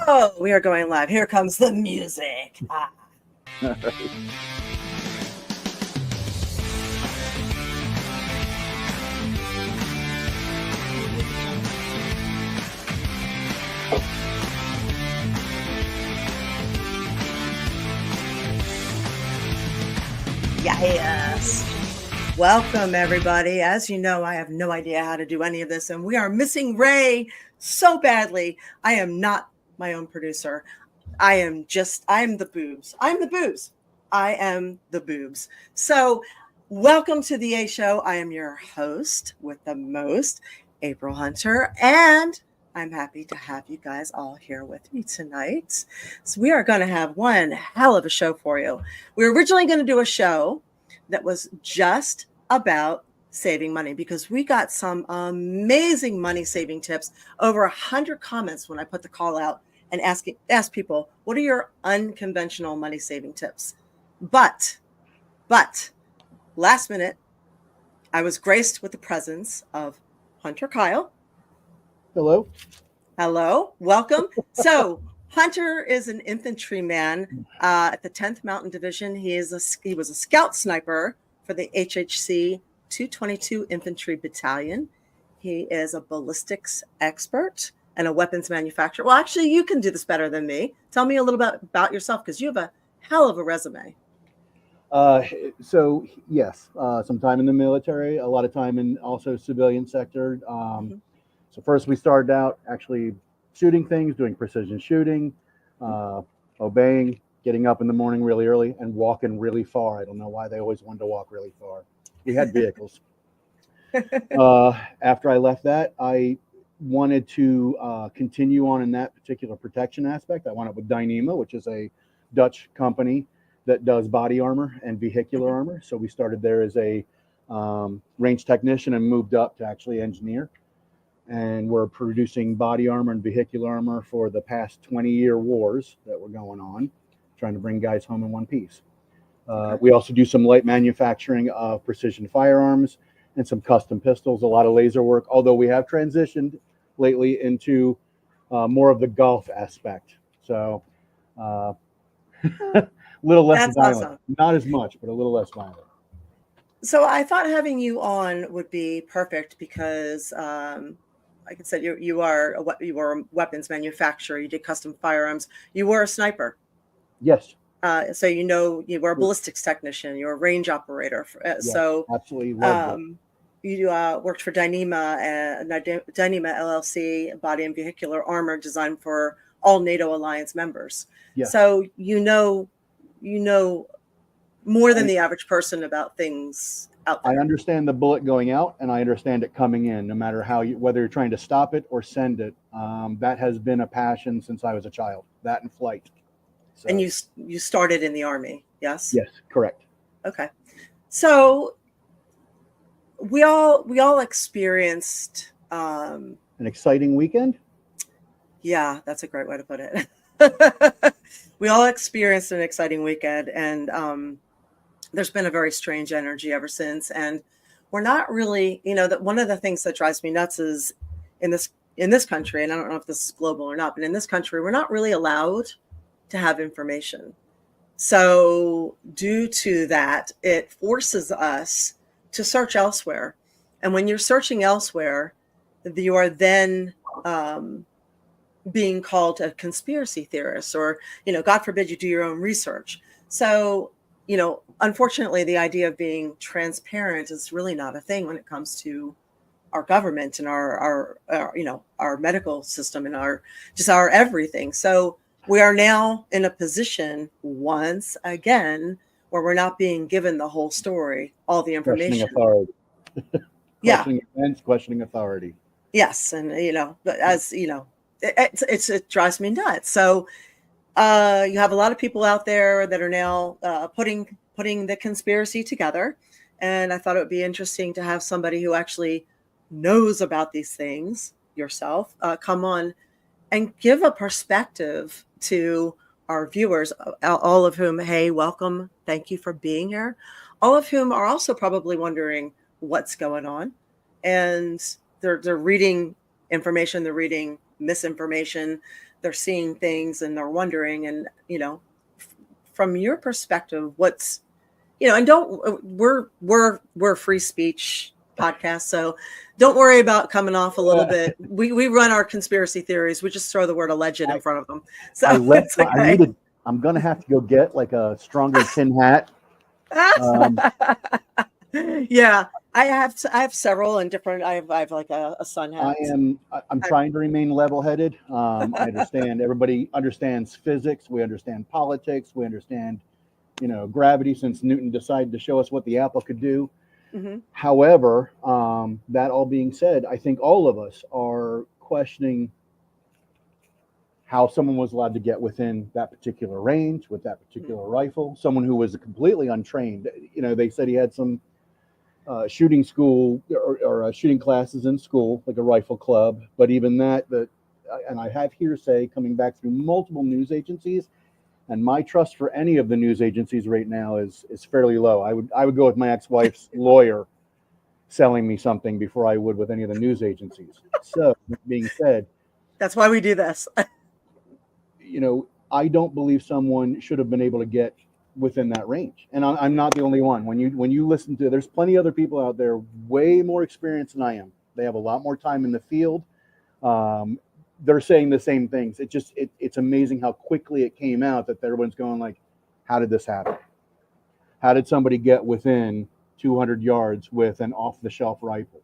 Oh, we are going live. Here comes the music. Ah. Yes. Welcome, everybody. As you know, I have no idea how to do any of this, and we are missing Ray so badly. I am not my own producer. I am the boobs. I'm the boobs. I am the boobs. So, welcome to the A Show. I am your host with the most, April Hunter, and I'm happy to have you guys all here with me tonight. So, we are going to have one hell of a show for you. We were originally going to do a show that was just about saving money because we got some amazing money saving tips, over 100 comments when I put the call out and ask people, what are your unconventional money saving tips? But last minute, I was graced with the presence of Hunter Kyle. Hello, welcome. So Hunter is an infantryman at the 10th Mountain Division. He was a scout sniper for the HHC 222 Infantry Battalion. He is a ballistics expert and a weapons manufacturer. Well, actually, you can do this better than me. Tell me a little bit about yourself, because you have a hell of a resume. Yes, some time in the military, a lot of time in also civilian sector. So first we started out actually shooting things, doing precision shooting, obeying, getting up in the morning really early and walking really far. I don't know why they always wanted to walk really far. We had vehicles. After I left that, I wanted to continue on in that particular protection aspect. I wound up with Dyneema, which is a Dutch company that does body armor and vehicular armor. So we started there as a range technician and moved up to actually engineer. And we're producing body armor and vehicular armor for the past 20-year wars that were going on, trying to bring guys home in one piece. We also do some light manufacturing of precision firearms and some custom pistols, a lot of laser work, although we have transitioned lately into more of the golf aspect. So a little less violent. Awesome. Not as much, but a little less violent. So I thought having you on would be perfect because, like I said, you are a weapons manufacturer. You did custom firearms. You were a sniper. Yes. So you were a ballistics technician. You're a range operator. Yes, so absolutely. You worked for Dyneema LLC, body and vehicular armor designed for all NATO alliance members. Yes. So you know more than the average person about things out there. I understand the bullet going out, and I understand it coming in, no matter whether you're trying to stop it or send it. That has been a passion since I was a child. That and flight. So. And you started in the Army, yes? Yes, correct. Okay, so we all experienced an exciting weekend. Yeah, that's a great way to put it. We all experienced an exciting weekend, and there's been a very strange energy ever since. And we're not really, that one of the things that drives me nuts is in this country, and I don't know if this is global or not, but in this country, we're not really allowed to have information. So due to that, it forces us to search elsewhere. And when you're searching elsewhere, you are then being called a conspiracy theorist, or, God forbid you do your own research. So, unfortunately, the idea of being transparent is really not a thing when it comes to our government and our medical system and our everything. So we are now in a position once again where we're not being given the whole story, all the information. Questioning authority. Questioning authority. Yes, and but as it drives me nuts. So you have a lot of people out there that are now putting the conspiracy together, and I thought it would be interesting to have somebody who actually knows about these things, yourself, come on and give a perspective to our viewers, all of whom, hey, welcome, thank you for being here, all of whom are also probably wondering what's going on, and they're reading information, they're reading misinformation. They're seeing things and they're wondering. And, from your perspective, what's, and don't, we're free speech podcast. So don't worry about coming off a little bit. We run our conspiracy theories. We just throw the word alleged in front of them. So it's okay. I'm going to have to go get like a stronger tin hat. Yeah, I have several and different. I have like a sun hat. I'm trying to remain level-headed. I understand everybody understands physics. We understand politics. We understand, gravity, since Newton decided to show us what the apple could do. Mm-hmm. However, that all being said, I think all of us are questioning how someone was allowed to get within that particular range with that particular rifle. Someone who was completely untrained. They said he had some shooting school or shooting classes in school, like a rifle club. But even that, and I have hearsay coming back through multiple news agencies, and my trust for any of the news agencies right now is fairly low. I would go with my ex-wife's lawyer selling me something before I would with any of the news agencies. So, that being said, that's why we do this. I don't believe someone should have been able to get within that range. And I'm not the only one. When you listen to, there's plenty of other people out there way more experienced than I am. They have a lot more time in the field. They're saying the same things. It's amazing how quickly it came out that everyone's going like, how did this happen? How did somebody get within 200 yards with an off-the-shelf rifle?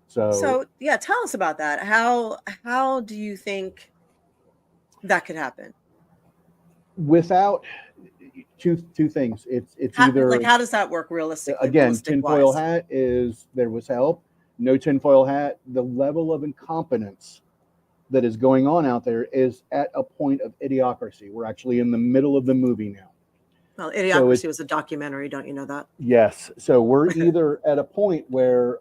So yeah, tell us about that. How do you think that could happen? Without two things. It's either like, how does that work realistically? Again, tinfoil hat there was help. No tinfoil hat. The level of incompetence that is going on out there is at a point of idiocracy. We're actually in the middle of the movie now. Well, Idiocracy was a documentary. Don't you know that? Yes. So we're either at a point where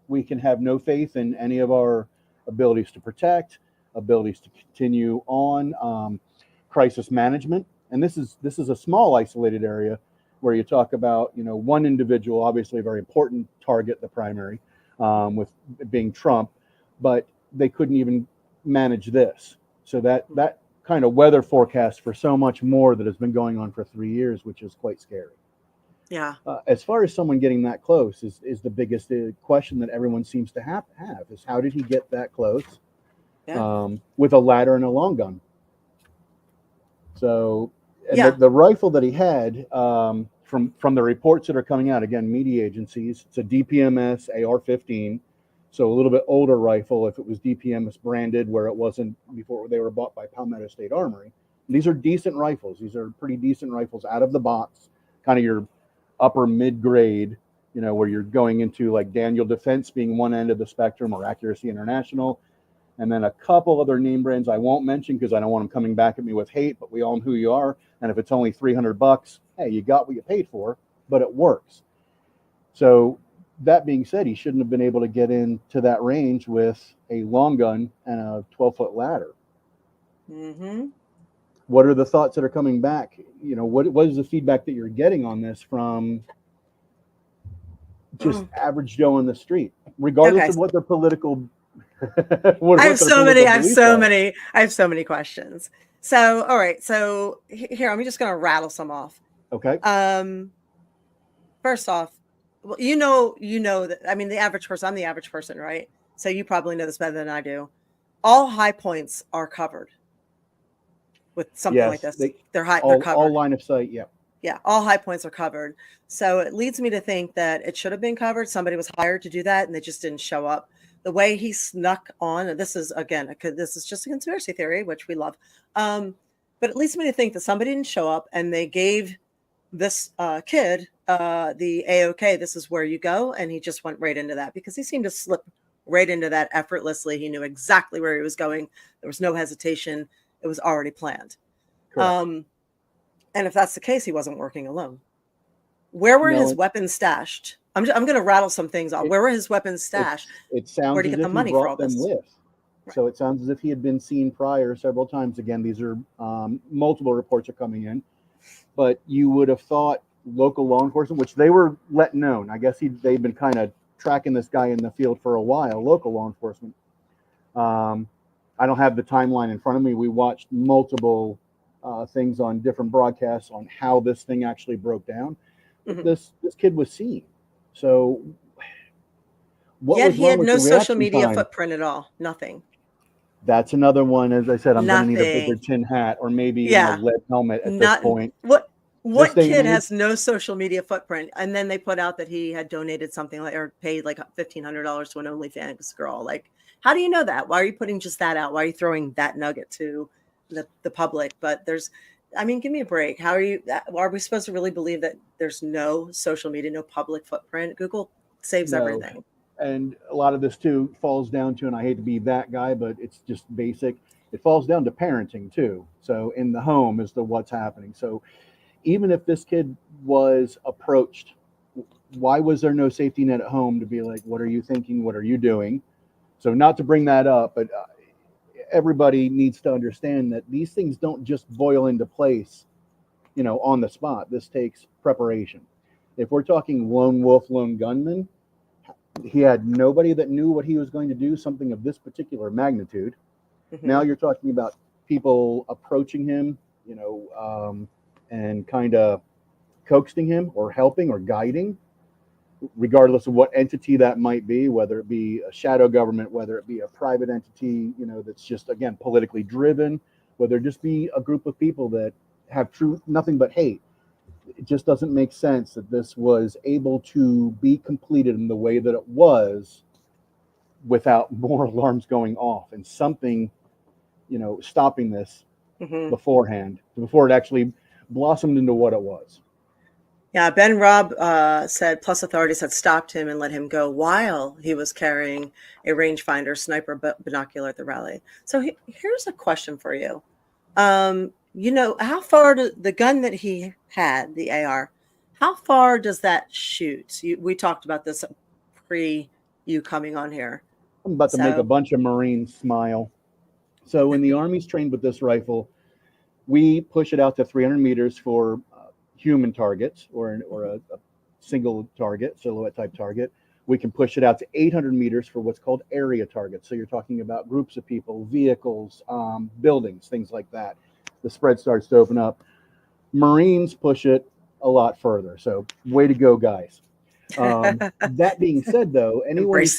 we can have no faith in any of our abilities to protect, abilities to continue on, crisis management. And this is a small isolated area where you talk about, one individual, obviously a very important target, the primary, with being Trump, but they couldn't even manage this. So that kind of weather forecast for so much more that has been going on for 3 years, which is quite scary. Yeah. As far as someone getting that close is the biggest question that everyone seems to have is how did he get that close? Yeah. With a ladder and a long gun. So yeah. the rifle that he had, from the reports that are coming out, again, media agencies, it's a DPMS AR-15. So a little bit older rifle if it was DPMS branded, where it wasn't before they were bought by Palmetto State Armory. These are decent rifles. These are pretty decent rifles out of the box, kind of your upper mid-grade, where you're going into like Daniel Defense being one end of the spectrum, or Accuracy International, and then a couple other name brands I won't mention because I don't want them coming back at me with hate, but we all know who you are. And if it's only $300, hey, you got what you paid for, but it works. So that being said, he shouldn't have been able to get into that range with a long gun and a 12-foot ladder. Mm-hmm. What are the thoughts that are coming back? What is the feedback that you're getting on this from just average Joe on the street, regardless of what their political I have so many questions. So, all right. So here, I'm just going to rattle some off. Okay. First off, well, you know that, I mean, the average person, I'm the average person, right? So you probably know this better than I do. All high points are covered with something like this. They're covered. All line of sight. Yeah. Yeah. All high points are covered. So it leads me to think that it should have been covered. Somebody was hired to do that and they just didn't show up. The way he snuck on, and this is just a conspiracy theory, which we love. But it leads me to think that somebody didn't show up and they gave this kid the A-OK, this is where you go. And he just went right into that because he seemed to slip right into that effortlessly. He knew exactly where he was going. There was no hesitation. It was already planned. And if that's the case, he wasn't working alone. Where were his weapons stashed? I'm going to rattle some things off. Where were his weapons stashed? It sounds where did he get the money for all this? Right. So it sounds as if he had been seen prior several times. Again, these are multiple reports are coming in, but you would have thought local law enforcement, which they were let known. I guess they've been kind of tracking this guy in the field for a while. Local law enforcement. I don't have the timeline in front of me. We watched multiple things on different broadcasts on how this thing actually broke down. But this kid was seen. So what Yet was he wrong had with no the social reaction media time? footprint at all. Nothing. That's another one. As I said, I'm going to need a bigger Nothing. tin hat or maybe even a Yeah. lead helmet at this Not point. This what day and kid age, has no social media footprint? And then they put out that he had donated something like or paid like $1,500 to an OnlyFans girl. Like, how do you know that? Why are you putting just that out? Why are you throwing that nugget to the public? But I mean, give me a break. Are we supposed to really believe that there's no social media, no public footprint? Google saves no. everything. And a lot of this too falls down to, and I hate to be that guy, but it's just basic. It falls down to parenting too. So in the home is the what's happening. So even if this kid was approached, why was there no safety net at home to be like, what are you thinking? What are you doing? So not to bring that up, but everybody needs to understand that these things don't just boil into place, on the spot. This takes preparation. If we're talking lone wolf, lone gunman, he had nobody that knew what he was going to do, something of this particular magnitude. Now you're talking about people approaching him, and kind of coaxing him or helping or guiding, regardless of what entity that might be, whether it be a shadow government, whether it be a private entity, that's just, again, politically driven, whether it just be a group of people that have nothing but hate. It just doesn't make sense that this was able to be completed in the way that it was without more alarms going off and something, stopping this beforehand, before it actually blossomed into what it was. Yeah, Ben Robb said plus authorities had stopped him and let him go while he was carrying a rangefinder sniper binocular at the rally. So here's a question for you. How far the gun that he had, the AR, how far does that shoot? We talked about this pre you coming on here. I'm about to make a bunch of Marines smile. So when the Army's trained with this rifle, we push it out to 300 meters for human targets or a single target, silhouette type target. We can push it out to 800 meters for what's called area targets. So you're talking about groups of people, vehicles, buildings, things like that. The spread starts to open up. Marines push it a lot further. So way to go, guys. That being said, though, anyone who's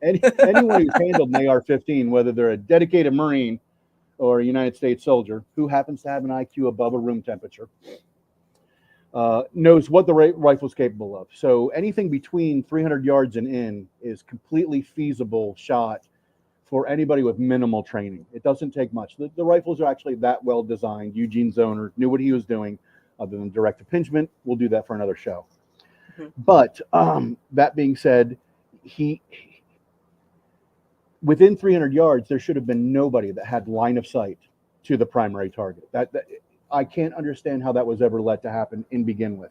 handled an AR-15, whether they're a dedicated Marine or a United States soldier who happens to have an IQ above a room temperature, knows what the rifle is capable of. So anything between 300 yards and in is completely feasible shot for anybody with minimal training. It doesn't take much. The rifles are actually that well designed. Eugene Zoner knew what he was doing, other than direct impingement. We'll do that for another show. But that being said, within 300 yards, there should have been nobody that had line of sight to the primary target. That I can't understand how that was ever let to happen in begin with.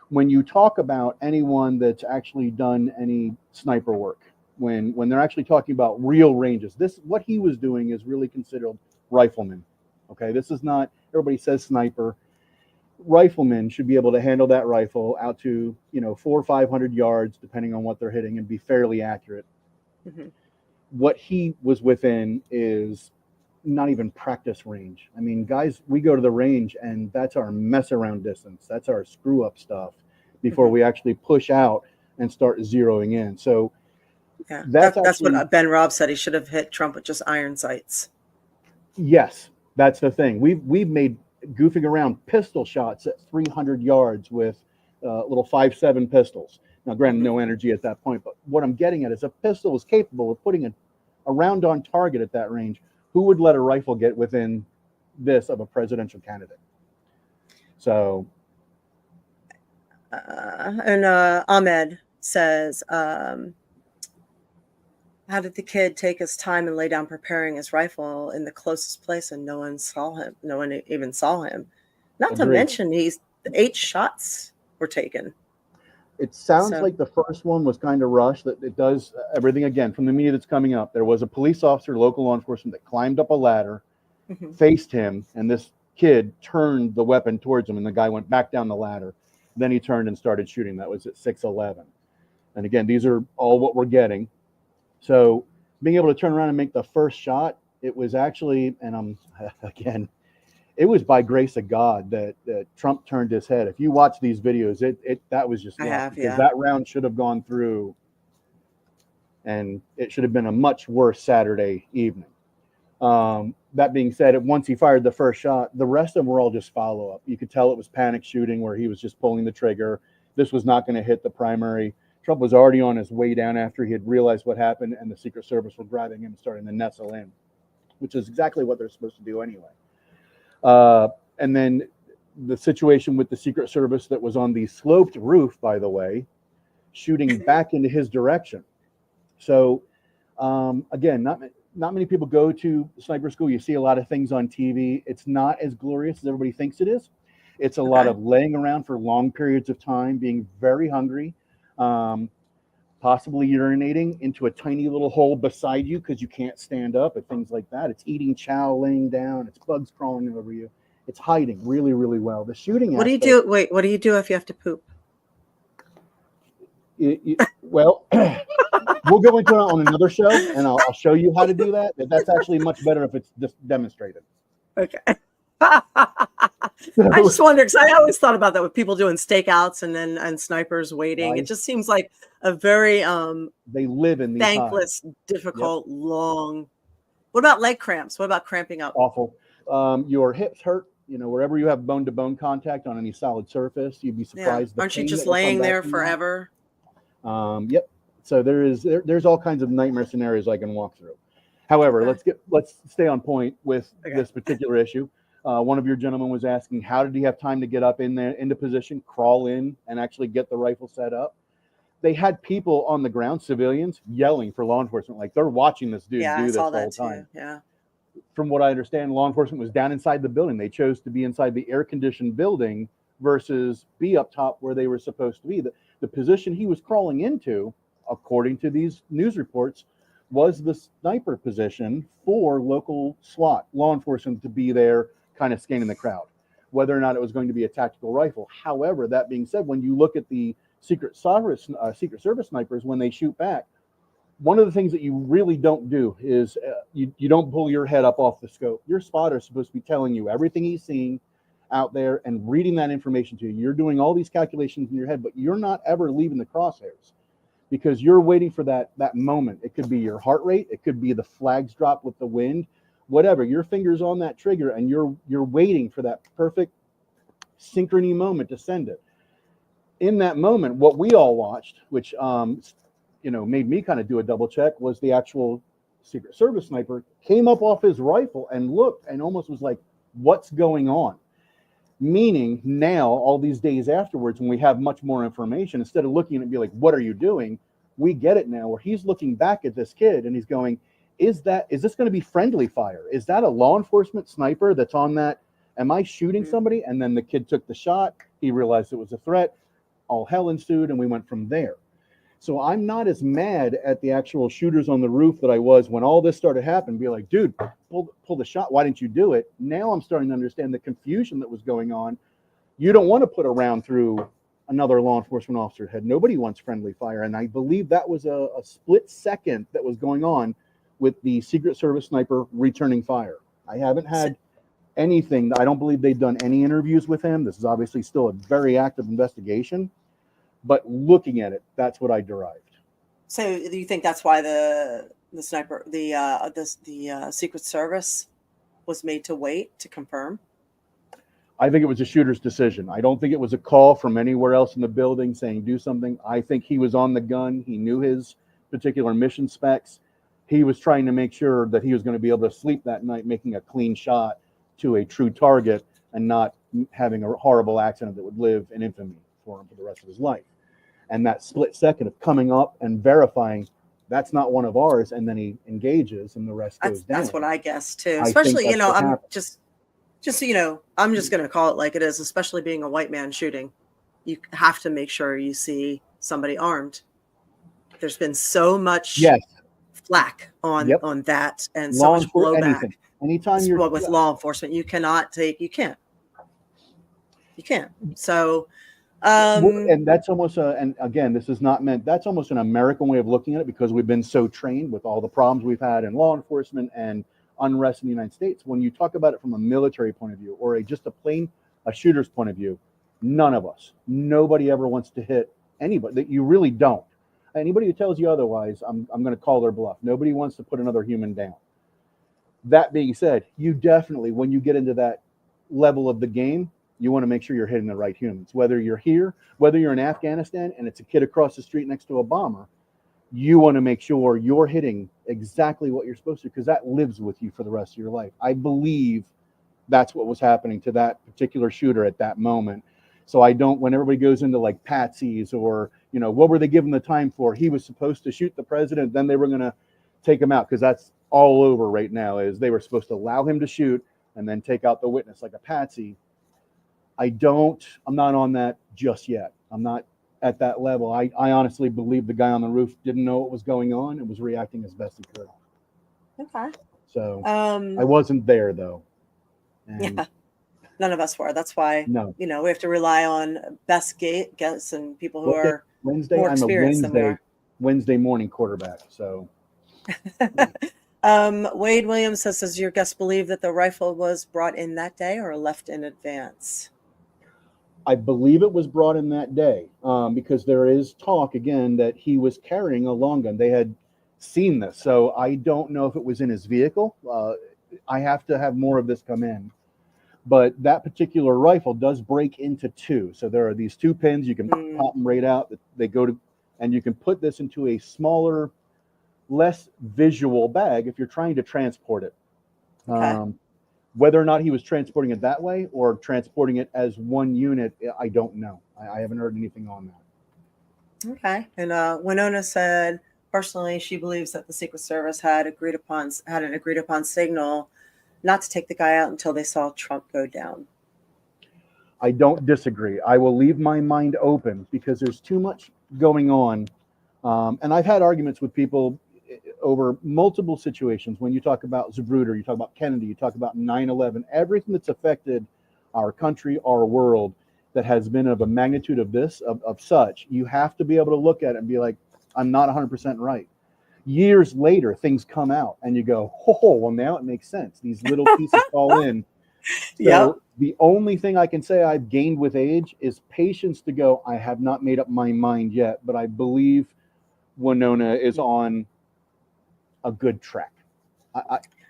When you talk about anyone that's actually done any sniper work, when they're actually talking about real ranges, what he was doing is really considered rifleman. Okay, this is not, everybody says sniper. Riflemen should be able to handle that rifle out to 400 or 500 yards, depending on what they're hitting, and be fairly accurate. What he was within is not even practice range. I mean, guys, we go to the range and that's our mess around distance. That's our screw up stuff before we actually push out and start zeroing in. So yeah, that's what Ben Robb said. He should have hit Trump with just iron sights. Yes, that's the thing. We've made goofing around pistol shots at 300 yards with little 5.7 pistols. Now, granted, no energy at that point, but what I'm getting at is a pistol is capable of putting a round on target at that range. Who would let a rifle get within this of a presidential candidate? So, and Ahmed says, how did the kid take his time and lay down preparing his rifle in the closest place and no one saw him? No one even saw him. Not to mention 8 shots were taken. It sounds like the first one was kind of rushed. That it does everything again from the media that's coming up. There was a police officer, local law enforcement, that climbed up a ladder, faced him, and this kid turned the weapon towards him, and the guy went back down the ladder. Then he turned and started shooting. That was at 6:11. And again, these are all what we're getting. So being able to turn around and make the first shot, it was actually, and I'm again, it was by grace of God that Trump turned his head. If you watch these videos, that was just I luck, have, because yeah. that round should have gone through, and it should have been a much worse Saturday evening. That being said, once he fired the first shot, the rest of them were all just follow up. You could tell it was panic shooting where he was just pulling the trigger. This was not going to hit the primary. Trump was already on his way down after he had realized what happened, and the Secret Service were grabbing him and starting to nestle in, which is exactly what they're supposed to do anyway. And then the situation with the Secret Service that was on the sloped roof, by the way, shooting back into his direction. So again, not many people go to sniper school. You see a lot of things on TV. It's not as glorious as everybody thinks it is. It's a lot of laying around for long periods of time, being very hungry, possibly urinating into a tiny little hole beside you because you can't stand up, and things like that. It's eating chow laying down. It's bugs crawling over you. It's hiding really, really well. The shooting What do you aspect, do? Wait, what do you do if you have to poop? well, we'll go into it on another show, and I'll show you how to do that. That's actually much better if it's just demonstrated. Okay. I just wonder, because I always thought about that with people doing stakeouts and snipers waiting. Right. It just seems like a very they live in these thankless, difficult, long. What about leg cramps? What about cramping up? Awful. Your hips hurt. You know, wherever you have bone-to-bone contact on any solid surface, you'd be surprised. Yeah. Aren't you just laying there forever? Yep. So there's all kinds of nightmare scenarios I can walk through. However, let's stay on point with this particular issue. One of your gentlemen was asking, how did he have time to get up into position, crawl in, and actually get the rifle set up? They had people on the ground, civilians, yelling for law enforcement, like they're watching this dude do this the whole time. Yeah. From what I understand, law enforcement was down inside the building. They chose to be inside the air-conditioned building versus be up top where they were supposed to be. The position he was crawling into, according to these news reports, was the sniper position for local SWAT, law enforcement, to be there kind of scanning the crowd, whether or not it was going to be a tactical rifle. However, that being said, when you look at the Secret Service snipers, when they shoot back, one of the things that you really don't do is you don't pull your head up off the scope. Your spotter is supposed to be telling you everything he's seeing out there and reading that information to you. You're doing all these calculations in your head, but you're not ever leaving the crosshairs because you're waiting for that moment. It could be your heart rate. It could be the flags drop with the wind, whatever. Your finger's on that trigger and you're waiting for that perfect synchrony moment to send it. In that moment, what we all watched, which made me kind of do a double check, was the actual Secret Service sniper came up off his rifle and looked and almost was like, what's going on? Meaning now, all these days afterwards, when we have much more information, instead of looking at it and be like, what are you doing? We get it now where he's looking back at this kid and he's going, is this going to be friendly fire? Is that a law enforcement sniper that's on that? Am I shooting somebody? And then the kid took the shot. He realized it was a threat. All hell ensued, and we went from there. So I'm not as mad at the actual shooters on the roof that I was when all this started happening. Be like, dude, pull the shot. Why didn't you do it? Now I'm starting to understand the confusion that was going on. You don't want to put a round through another law enforcement officer's head. Nobody wants friendly fire. And I believe that was a split second that was going on with the Secret Service sniper returning fire. I haven't had anything. I don't believe they've done any interviews with him. This is obviously still a very active investigation. But looking at it, that's what I derived. So do you think that's why the sniper, the Secret Service was made to wait to confirm? I think it was a shooter's decision. I don't think it was a call from anywhere else in the building saying do something. I think he was on the gun. He knew his particular mission specs. He was trying to make sure that he was going to be able to sleep that night, making a clean shot to a true target and not having a horrible accident that would live in infamy for him for the rest of his life. And that split second of coming up and verifying that's not one of ours, and then he engages and the rest goes down. That's what I guess too. Especially, I'm just I'm just going to call it like it is, especially being a white man shooting. You have to make sure you see somebody armed. There's been so much flack on that and so much blowback. Anytime you're with law enforcement, you can't. So Um, And that's almost and again, this is not meant, that's almost an American way of looking at it because we've been so trained with all the problems we've had in law enforcement and unrest in the United States. When you talk about it from a military point of view or just a shooter's point of view, none of us, nobody ever wants to hit anybody. That you really don't. Anybody who tells you otherwise, I'm going to call their bluff. Nobody wants to put another human down. That being said, you definitely, when you get into that level of the game, you want to make sure you're hitting the right humans. Whether you're here, whether you're in Afghanistan and it's a kid across the street next to a bomber, you want to make sure you're hitting exactly what you're supposed to, because that lives with you for the rest of your life. I believe that's what was happening to that particular shooter at that moment. So I don't, when everybody goes into like patsies or, what were they given the time for? He was supposed to shoot the president, then they were going to take him out, because that's all over right now, is they were supposed to allow him to shoot and then take out the witness like a patsy. I'm not on that just yet. I'm not at that level. I honestly believe the guy on the roof didn't know what was going on and was reacting as best he could. okay. So I wasn't there though. And Yeah, none of us were. That's why, no. we have to rely on best guests and people who What day? are Wednesday. more I'm a experienced than we are. Wednesday morning quarterback. So Wade Williams says, does your guest believe that the rifle was brought in that day or left in advance? I believe it was brought in that day, because there is talk again that he was carrying a long gun. They had seen this, so I don't know if it was in his vehicle. I have to have more of this come in, but that particular rifle does break into two. So there are these two pins. You can pop them right out. They go to, and you can put this into a smaller, less visual bag if you're trying to transport it. Okay. Whether or not he was transporting it that way or transporting it as one unit, I don't know. I haven't heard anything on that. Okay. And Winona said, personally, she believes that the Secret Service had an agreed upon signal not to take the guy out until they saw Trump go down. I don't disagree. I will leave my mind open because there's too much going on. And I've had arguments with people over multiple situations. When you talk about Zapruder, you talk about Kennedy, you talk about 9/11, everything that's affected our country, our world, that has been of a magnitude of this, of such, you have to be able to look at it and be like, I'm not 100% right. Years later, things come out and you go, oh, well, now it makes sense. These little pieces fall in. So Yep. The only thing I can say I've gained with age is patience to go, I have not made up my mind yet, but I believe Winona is on a good track.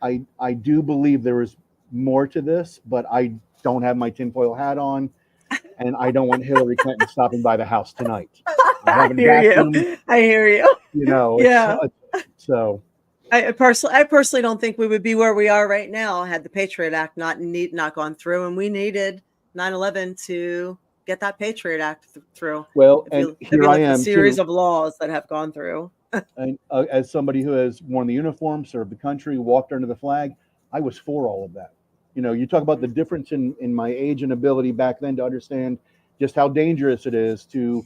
I do believe there is more to this, but I don't have my tinfoil hat on, and I don't want Hillary Clinton stopping by the house tonight. I hear you. I hear you. Yeah. So I personally don't think we would be where we are right now had the Patriot Act not gone through, and we needed 9/11 to get that Patriot Act through. Well, and here I am, a series of laws that have gone through. And as somebody who has worn the uniform, served the country, walked under the flag, I was for all of that. You talk about the difference in my age and ability back then to understand just how dangerous it is to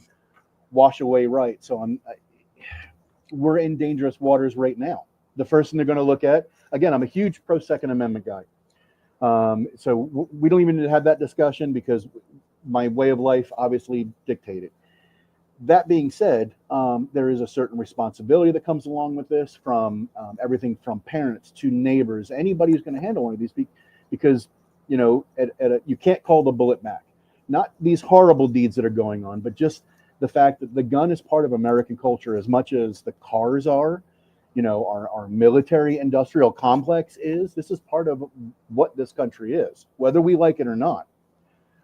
wash away right. So we're in dangerous waters right now. The first thing they're going to look at, again, I'm a huge pro Second Amendment guy. So we don't even need to have that discussion because my way of life obviously dictated. That being said, there is a certain responsibility that comes along with this, from everything from parents to neighbors, anybody who's going to handle one of these, because you can't call the bullet back. Not these horrible deeds that are going on, but just the fact that the gun is part of American culture as much as the cars are. Our military industrial complex is. This is part of what this country is, whether we like it or not.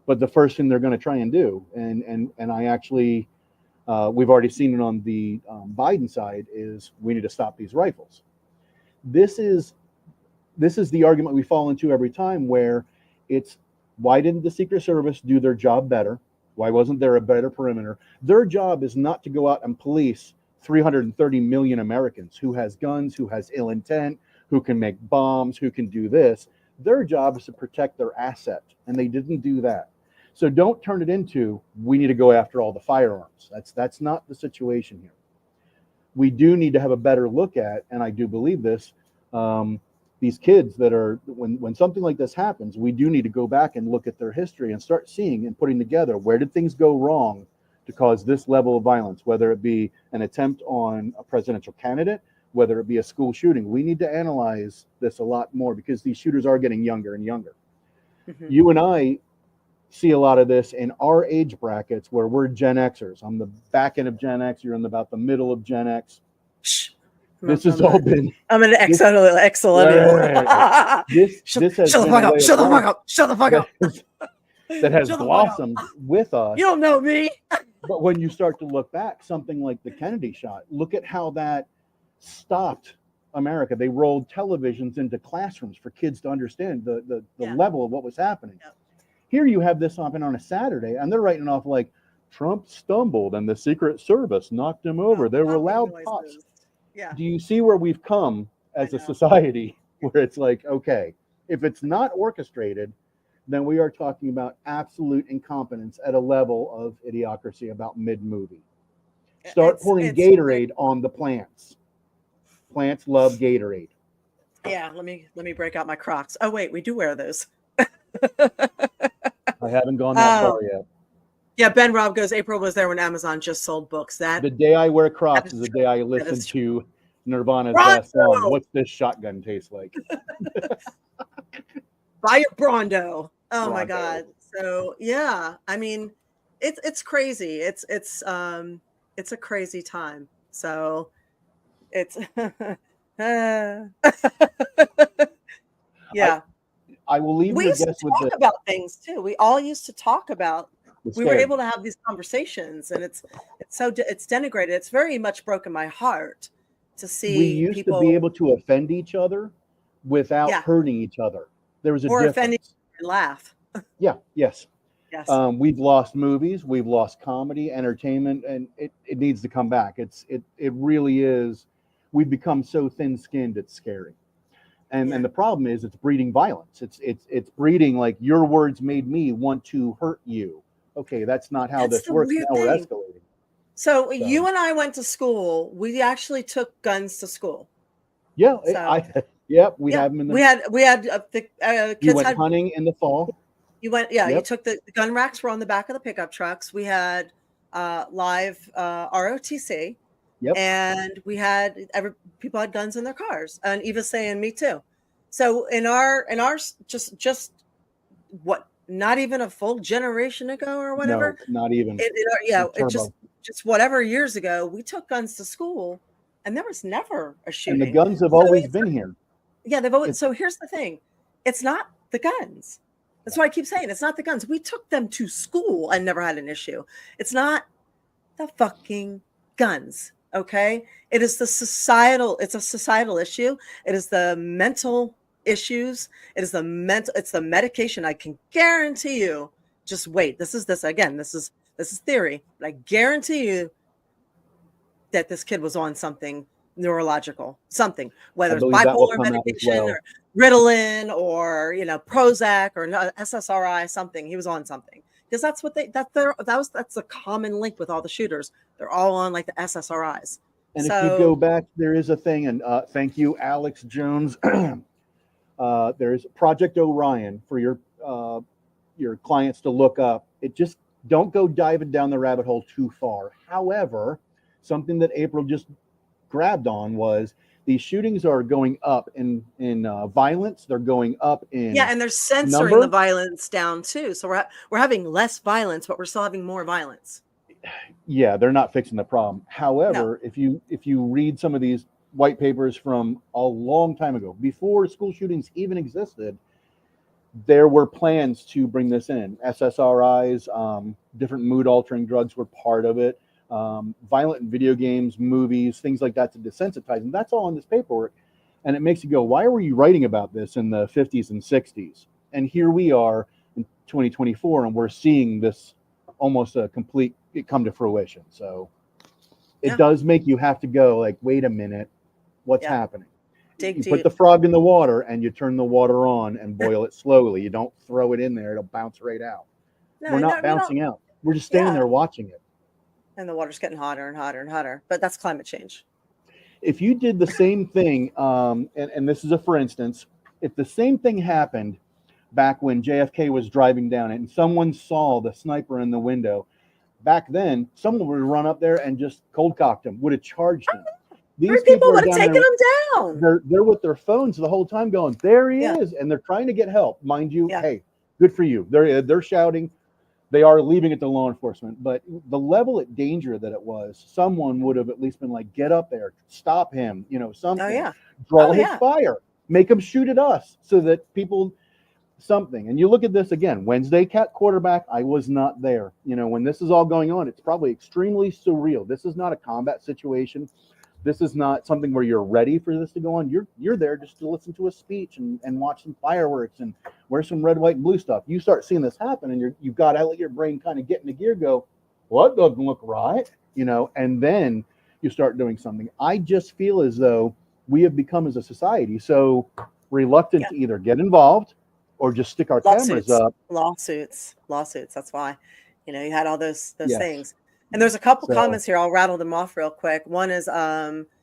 But the first thing they're going to try and do, and I actually. We've already seen it on the Biden side, is we need to stop these rifles. This is the argument we fall into every time, where it's, why didn't the Secret Service do their job better? Why wasn't there a better perimeter? Their job is not to go out and police 330 million Americans who has guns, who has ill intent, who can make bombs, who can do this. Their job is to protect their asset, and they didn't do that. So don't turn it into, we need to go after all the firearms. That's not the situation here. We do need to have a better look at, and I do believe this, these kids that are, when something like this happens, we do need to go back and look at their history and start seeing and putting together, where did things go wrong to cause this level of violence, whether it be an attempt on a presidential candidate, whether it be a school shooting. We need to analyze this a lot more, because these shooters are getting younger and younger. Mhm. You and I see a lot of this in our age brackets, where we're Gen Xers. I'm the back end of Gen X. You're in about the middle of Gen X. Shh. This has all been I'm an this, Right. this has Shut the been fuck a up. way Shut of the fuck life up. Shut the fuck up. that has Shut the fuck up. blossomed with us. You don't know me. But when you start to look back, something like the Kennedy shot, look at how that stopped America. They rolled televisions into classrooms for kids to understand the Yeah. level of what was happening. Yep. Here you have this happen on a Saturday, and they're writing off like Trump stumbled and the Secret Service knocked him over. There were Popping loud noises. pops. Yeah. Do you see where we've come as I a know. society, where it's like, okay, if it's not orchestrated, then we are talking about absolute incompetence at a level of idiocracy about mid-movie. Start pouring Gatorade on the plants. Plants love Gatorade. Yeah, let me break out my Crocs. Oh wait, we do wear those. I haven't gone that far yet. Yeah, Ben Robb goes, April was there when Amazon just sold books. The day I wear Crocs is the true. day I listen to Nirvana's last song, What's This Shotgun Taste Like? Buy a Brondo. Oh Brondo. my God. So yeah, I mean, it's crazy. It's a crazy time. So it's yeah. I will leave We your used to guess with talk about things too. We all used to talk about. We were able to have these conversations, and it's denigrated. It's very much broken my heart to see we used people to be able to offend each other without hurting each other. There was a or difference. offending and laugh. Yeah. Yes. Yes. We've lost movies, we've lost comedy, entertainment, and it needs to come back. It really is. We've become so thin-skinned, it's scary. And the problem is, it's breeding violence. It's breeding, like, your words made me want to hurt you. Okay, that's not how this works. Now we're escalating. So you and I went to school. We actually took guns to school. Yeah, we have them in the. We had the kids. You went hunting in the fall. You went, you took the gun racks were on the back of the pickup trucks. We had live ROTC. Yep. And we had people had guns in their cars, and Eva saying me too. So in our just what, not even a full generation ago or whatever. No, not even. It just whatever years ago, we took guns to school, and there was never a shooting. And the guns have always been here. Yeah, they've always. So here's the thing: it's not the guns. That's why I keep saying it's not the guns. We took them to school and never had an issue. It's not the fucking guns. Okay, it's a societal issue. It is the mental issues. It's the medication. I can guarantee you, just wait. This is theory, but I guarantee you that this kid was on something neurological, something, whether it's bipolar medication or Ritalin or Prozac or SSRI, something. He was on something. Because that's what that's the common link with all the shooters. They're all on like the SSRIs. And if you go back, there is a thing, and thank you, Alex Jones. There's Project Orion for your clients to look up. It just don't go diving down the rabbit hole too far. However, something that April just grabbed on was these shootings are going up in violence. They're going up in and they're censoring the violence down too. So we're having less violence, but we're still having more violence. Yeah, they're not fixing the problem. However, if you read some of these white papers from a long time ago, before school shootings even existed, there were plans to bring this in. SSRIs, different mood altering drugs were part of it. Violent video games, movies, things like that to desensitize. And that's all in this paperwork. And it makes you go, why were you writing about this in the 50s and 60s? And here we are in 2024, and we're seeing this almost a complete come to fruition. So it does make you have to go like, wait a minute, what's happening? You put the frog in the water and you turn the water on and boil it slowly. You don't throw it in there. It'll bounce right out. No, we're not bouncing out. We're just standing there watching it. And the water's getting hotter and hotter and hotter. But that's climate change. if you did the same thing, and this is a for instance, if the same thing happened back when JFK was driving down it and someone saw the sniper in the window, back then, someone would run up there and just cold cocked him, would have charged him. These People people are would have down taken there, him down. they're with their phones the whole time going, there he Yeah. is. And they're trying to get help. Mind you, Yeah. hey, good for you. They're shouting. They are leaving it to law enforcement. But the level of danger that it was, someone would have at least been like, get up there, stop him, something. Oh yeah. Draw Oh, his yeah. fire, make him shoot at us so that people something. And you look at this again, Wednesday cat quarterback, I was not there. When this is all going on, it's probably extremely surreal. This is not a combat situation. This is not something where you're ready for this to go on. You're there just to listen to a speech and watch some fireworks and wear some red, white, and blue stuff. You start seeing this happen and you've got to let your brain kind of get into gear, go, well, that doesn't look right, and then you start doing something. I just feel as though we have become as a society so reluctant to either get involved or just stick our cameras up. Lawsuits. That's why, you had all those Yes. things. And there's a couple comments here. I'll rattle them off real quick. One is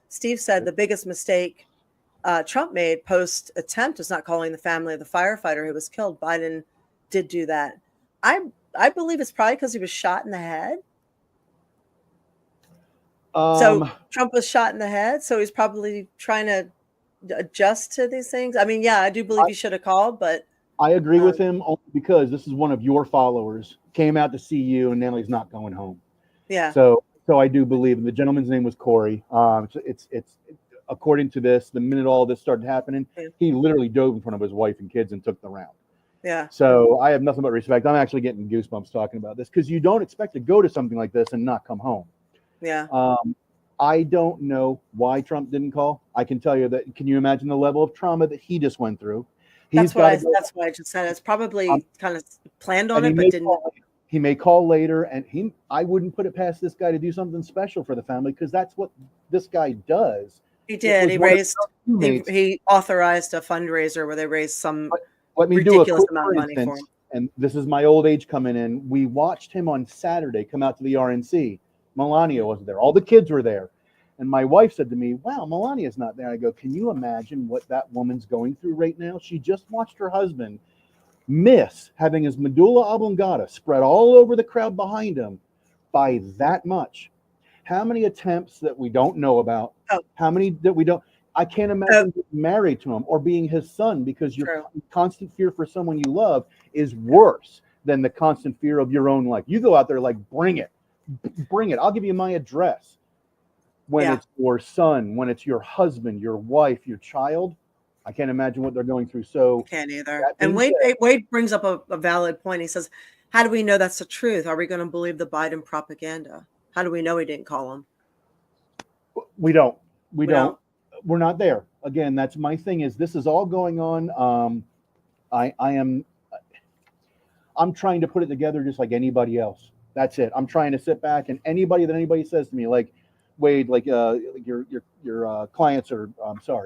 Steve said the biggest mistake Trump made post attempt is not calling the family of the firefighter who was killed. Biden did do that. I believe it's probably because he was shot in the head. So Trump was shot in the head. So he's probably trying to adjust to these things. I mean, yeah, I do believe he should have called, but I agree with him only because this is one of your followers came out to see you and now he's not going home. Yeah. So I do believe, and the gentleman's name was Corey. It's according to this, the minute all this started happening, he literally dove in front of his wife and kids and took the round. Yeah. So I have nothing but respect. I'm actually getting goosebumps talking about this because you don't expect to go to something like this and not come home. Yeah. I don't know why Trump didn't call. I can tell you that. Can you imagine the level of trauma that he just went through? That's what I just said. It's probably kind of planned on it, but didn't. He may call later, and I wouldn't put it past this guy to do something special for the family because that's what this guy does. He did. He authorized a fundraiser where they raised some ridiculous amount of money for him. And this is my old age coming in. We watched him on Saturday come out to the RNC. Melania wasn't there. All the kids were there. And my wife said to me, wow, Melania's not there. I go, can you imagine what that woman's going through right now? She just watched her husband miss having his medulla oblongata spread all over the crowd behind him by that much. How many attempts that we don't know about? How many that we don't? I can't imagine getting married to him or being his son because your constant fear for someone you love is worse than the constant fear of your own life. You go out there like, bring it. I'll give you my address. When it's your son, when it's your husband, your wife, your child, I can't imagine what they're going through. So I can't either. And Wade brings up a valid point. He says, how do we know that's the truth? Are we going to believe the Biden propaganda? How do we know he didn't call him? We don't. We're not there. Again, that's my thing is this is all going on. I'm trying to put it together just like anybody else. That's it. I'm trying to sit back and anybody says to me, like, Wade, like your clients or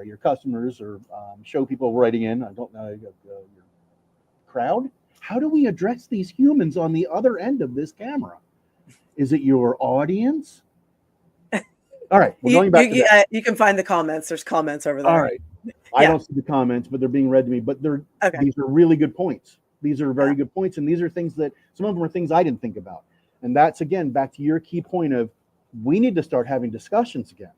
your customers or show people writing in. I don't know your crowd. How do we address these humans on the other end of this camera? Is it your audience? All right, we're going back to that. You can find the comments. There's comments over there. All right, I don't see the comments, but they're being read to me. But these are really good points. These are very good points, and these are things that some of them are things I didn't think about. And that's again back to your key point of. We need to start having discussions again.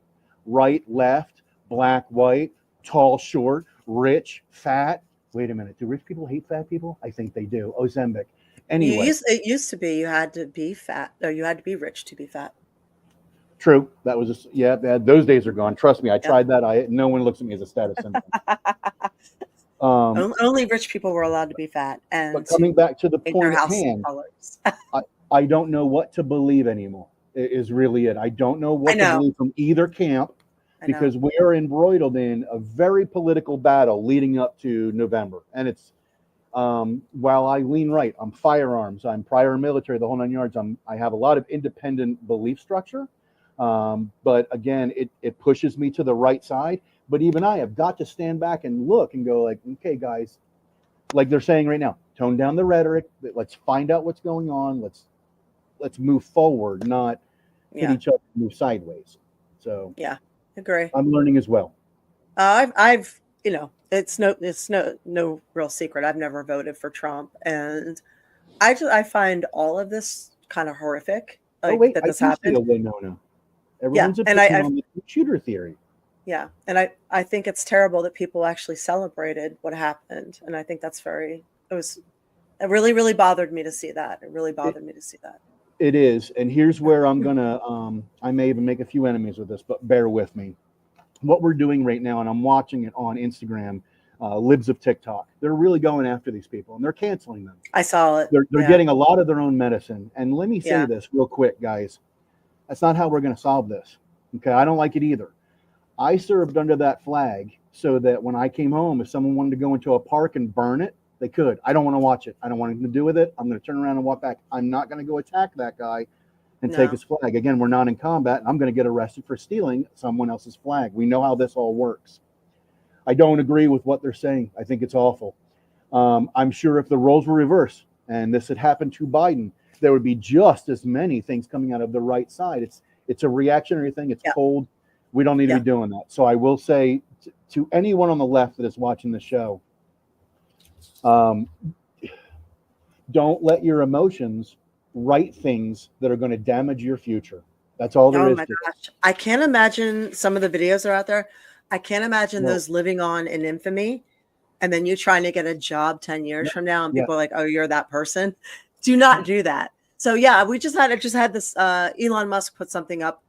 Right, left, black, white, tall, short, rich, fat. Wait a minute. Do rich people hate fat people? I think they do. Ozempic. Anyway. It used to be you had to be fat. Or you had to be rich to be fat. True. That was those days are gone. Trust me. I tried that. No one looks at me as a status symbol. Only rich people were allowed to be fat. But coming back to the point at hand, I don't know what to believe anymore. Is really it. I don't know what to believe from either camp because we are embroiled in a very political battle leading up to November. And it's while I lean right, I'm firearms, I'm prior military, the whole 9 yards. I have a lot of independent belief structure. But again, it pushes me to the right side. But even I have got to stand back and look and go like, okay, guys, like they're saying right now, tone down the rhetoric. Let's find out what's going on. Let's move forward, not hit each other, move sideways. So Agree. I'm learning as well. I've, it's no real secret. I've never voted for Trump, and I find all of this kind of horrific, Oh like wait, that I this do see happened. a Winona. Yeah, Everyone's and opinion on the shooter theory. yeah, and I think it's terrible that people actually celebrated what happened, and I think it really really bothered me to see that. It really It, bothered me to see that. it is, and here's where I'm gonna. I may even make a few enemies with this, but bear with me. What we're doing right now, and I'm watching it on Instagram, libs of TikTok. They're really going after these people, and they're canceling them. I saw it. They're Yeah, getting a lot of their own medicine. And let me say yeah, this real quick, guys. That's not how we're going to solve this. Okay, I don't like it either. I served under that flag so that when I came home, if someone wanted to go into a park and burn it, they could. I don't want to watch it. I don't want anything to do with it. I'm going to turn around and walk back. I'm not going to go attack that guy and take no, his flag. Again, we're not in combat, and I'm going to get arrested for stealing someone else's flag. We know how this all works. I don't agree with what they're saying. I think it's awful. I'm sure if the roles were reversed and this had happened to Biden, there would be just as many things coming out of the right side. It's a reactionary thing. It's yeah, cold. We don't need to yeah. be doing that. So I will say to anyone on the left that is watching the show, um, don't let your emotions write things that are going to damage your future. That's all there Oh is my to it. gosh, I can't imagine some of the videos that are out there. I can't imagine No, those living on in infamy, and then you trying to get a job 10 years no, from now, and yeah, people are like, "Oh, you're that person." Do not do that. So yeah, I just had this. Elon Musk put something up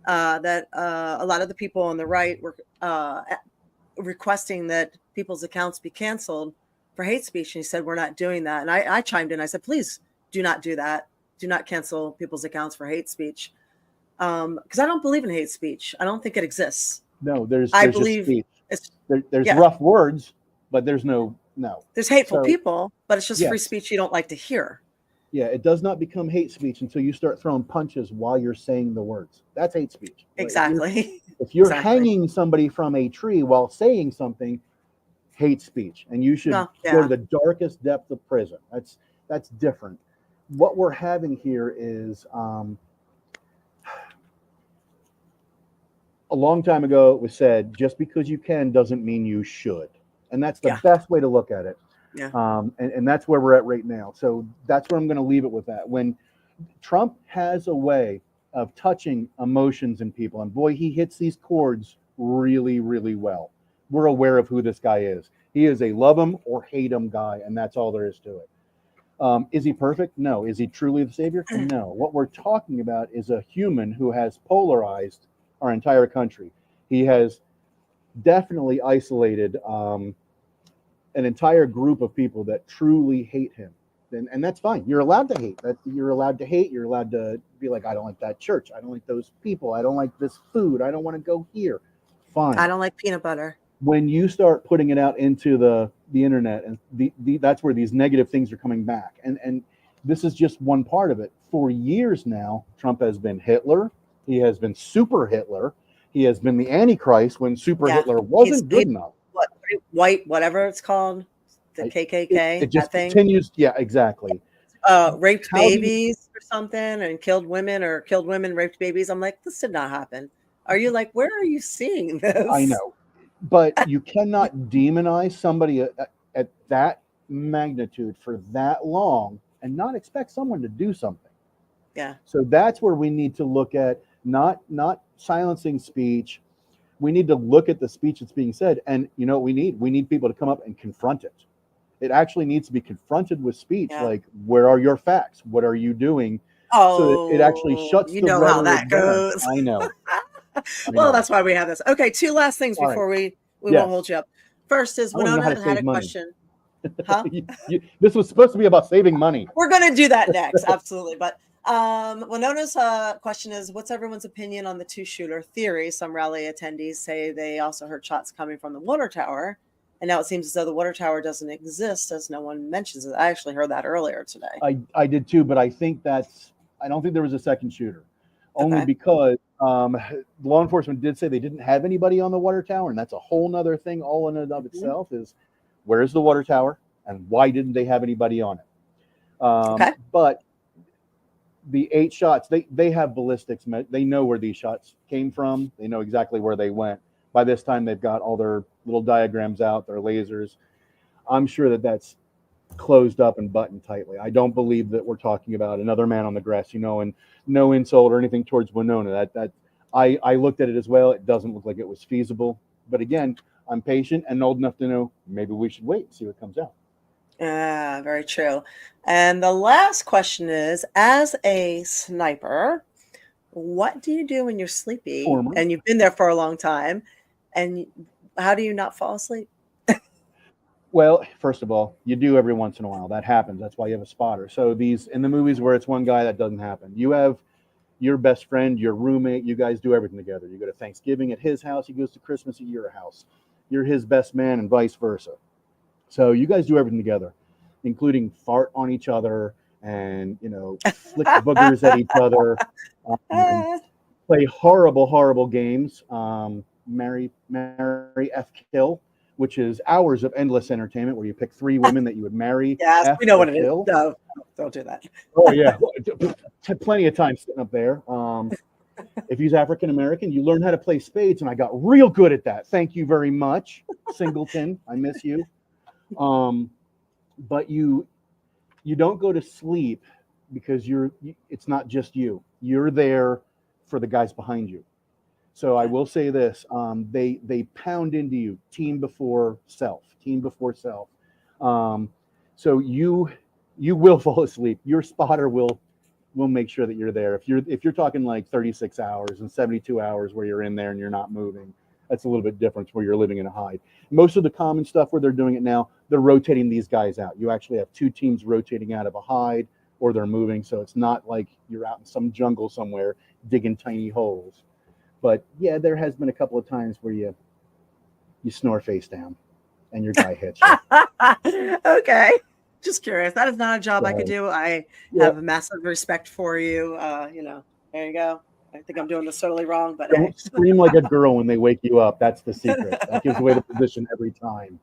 that a lot of the people on the right were requesting that people's accounts be canceled for hate speech. And he said, we're not doing that. And I chimed in. I said, please do not do that. Do not cancel people's accounts for hate speech. Because I don't believe in hate speech. I don't think it exists. no. There's I just believe speech. it's, There's yeah, rough words, but there's no. there's hateful So people, but it's just free yes, speech you don't like to hear. yeah, it does not become hate speech until you start throwing punches while you're saying the words. That's hate speech. Exactly. If you're Exactly. hanging somebody from a tree while saying something, hate speech, and you should Well, go to yeah. the darkest depth of prison. That's different. What we're having here is a long time ago it was said, just because you can doesn't mean you should, and that's the Yeah. best way to look at it. Yeah. And that's where we're at right now. So that's where I'm going to leave it with that. When Trump has a way of touching emotions in people, and boy, he hits these chords really, really well. We're aware of who this guy is. He is a love him or hate him guy, and that's all there is to it. Is he perfect? No. Is he truly the savior? No. What we're talking about is a human who has polarized our entire country. He has definitely isolated an entire group of people that truly hate him. And that's fine. You're allowed to hate. You're allowed to hate. You're allowed to be like, I don't like that church. I don't like those people. I don't like this food. I don't want to go here. Fine. I don't like peanut butter. When you start putting it out into the internet, and that's where these negative things are coming back. And this is just one part of it. For years now, Trump has been Hitler. He has been Super Hitler. He has been the Antichrist when Super Yeah. Hitler wasn't good enough. What, white, whatever it's called, the KKK, It just that thing. continues. Yeah, exactly. Raped How do you- babies or something, and killed women, raped babies. I'm like, this did not happen. Are you like, where are you seeing this? I know, but you cannot demonize somebody at that magnitude for that long and not expect someone to do something. Yeah. So that's where we need to look at not silencing speech. We need to look at the speech that's being said, and you know what we need people to come up and confront it. It actually needs to be confronted with speech. Yeah. Like, where are your facts? What are you doing? Oh, So that it actually shuts you the know how rhetoric that down. goes. I know. Well, that's why we have this. Okay, two last things All right. before we Yes. won't hold you up. First is I wanna know how Winona to had save a money. question. Huh? This was supposed to be about saving money. We're going to do that next, absolutely. But Winona's question is, what's everyone's opinion on the two-shooter theory? Some rally attendees say they also heard shots coming from the water tower, and now it seems as though the water tower doesn't exist, as no one mentions it. I actually heard that earlier today. I did too, but I don't think there was a second shooter, only Okay. because law enforcement did say they didn't have anybody on the water tower, and that's a whole nother thing all in and of itself. Is where is the water tower and why didn't they have anybody on it? Okay. But the 8 shots, they have ballistics. They know where these shots came from. They know exactly where they went. By this time, they've got all their little diagrams out, their lasers. I'm sure that that's closed up and buttoned tightly. I don't believe that we're talking about another man on the grass, and no insult or anything towards Winona. I looked at it as well. It doesn't look like it was feasible. But again, I'm patient and old enough to know maybe we should wait and see what comes out. Yeah, very true. And the last question is, as a sniper, what do you do when you're sleepy Former. and you've been there for a long time? And how do you not fall asleep? Well, first of all, you do every once in a while. That happens. That's why you have a spotter. So in the movies where it's one guy, that doesn't happen. You have your best friend, your roommate. You guys do everything together. You go to Thanksgiving at his house. He goes to Christmas at your house. You're his best man and vice versa. So you guys do everything together, including fart on each other and, flick boogers at each other, play horrible, horrible games. Marry F Kill, which is hours of endless entertainment where you pick 3 women that you would marry. Yes, we know what it is. No, don't do that. Oh, yeah. Plenty of time sitting up there. If he's African American, you learn how to play spades, and I got real good at that. Thank you very much, Singleton. I miss you. But you don't go to sleep because it's not just you. You're there for the guys behind you. So I will say this: they pound into you, team before self. So you will fall asleep. Your spotter will make sure that you're there. If you're talking like 36 hours and 72 hours where you're in there and you're not moving, that's a little bit different where you're living in a hide. Most of the common stuff where they're doing it now, they're rotating these guys out. You actually have 2 teams rotating out of a hide, or they're moving. So it's not like you're out in some jungle somewhere digging tiny holes. But yeah, there has been a couple of times where you snore face down and your guy hits you. Okay. Just curious. That is not a job I could do. I have a massive respect for you. There you go. I think I'm doing this totally wrong, but don't scream like a girl when they wake you up. That's the secret. That gives away the position every time.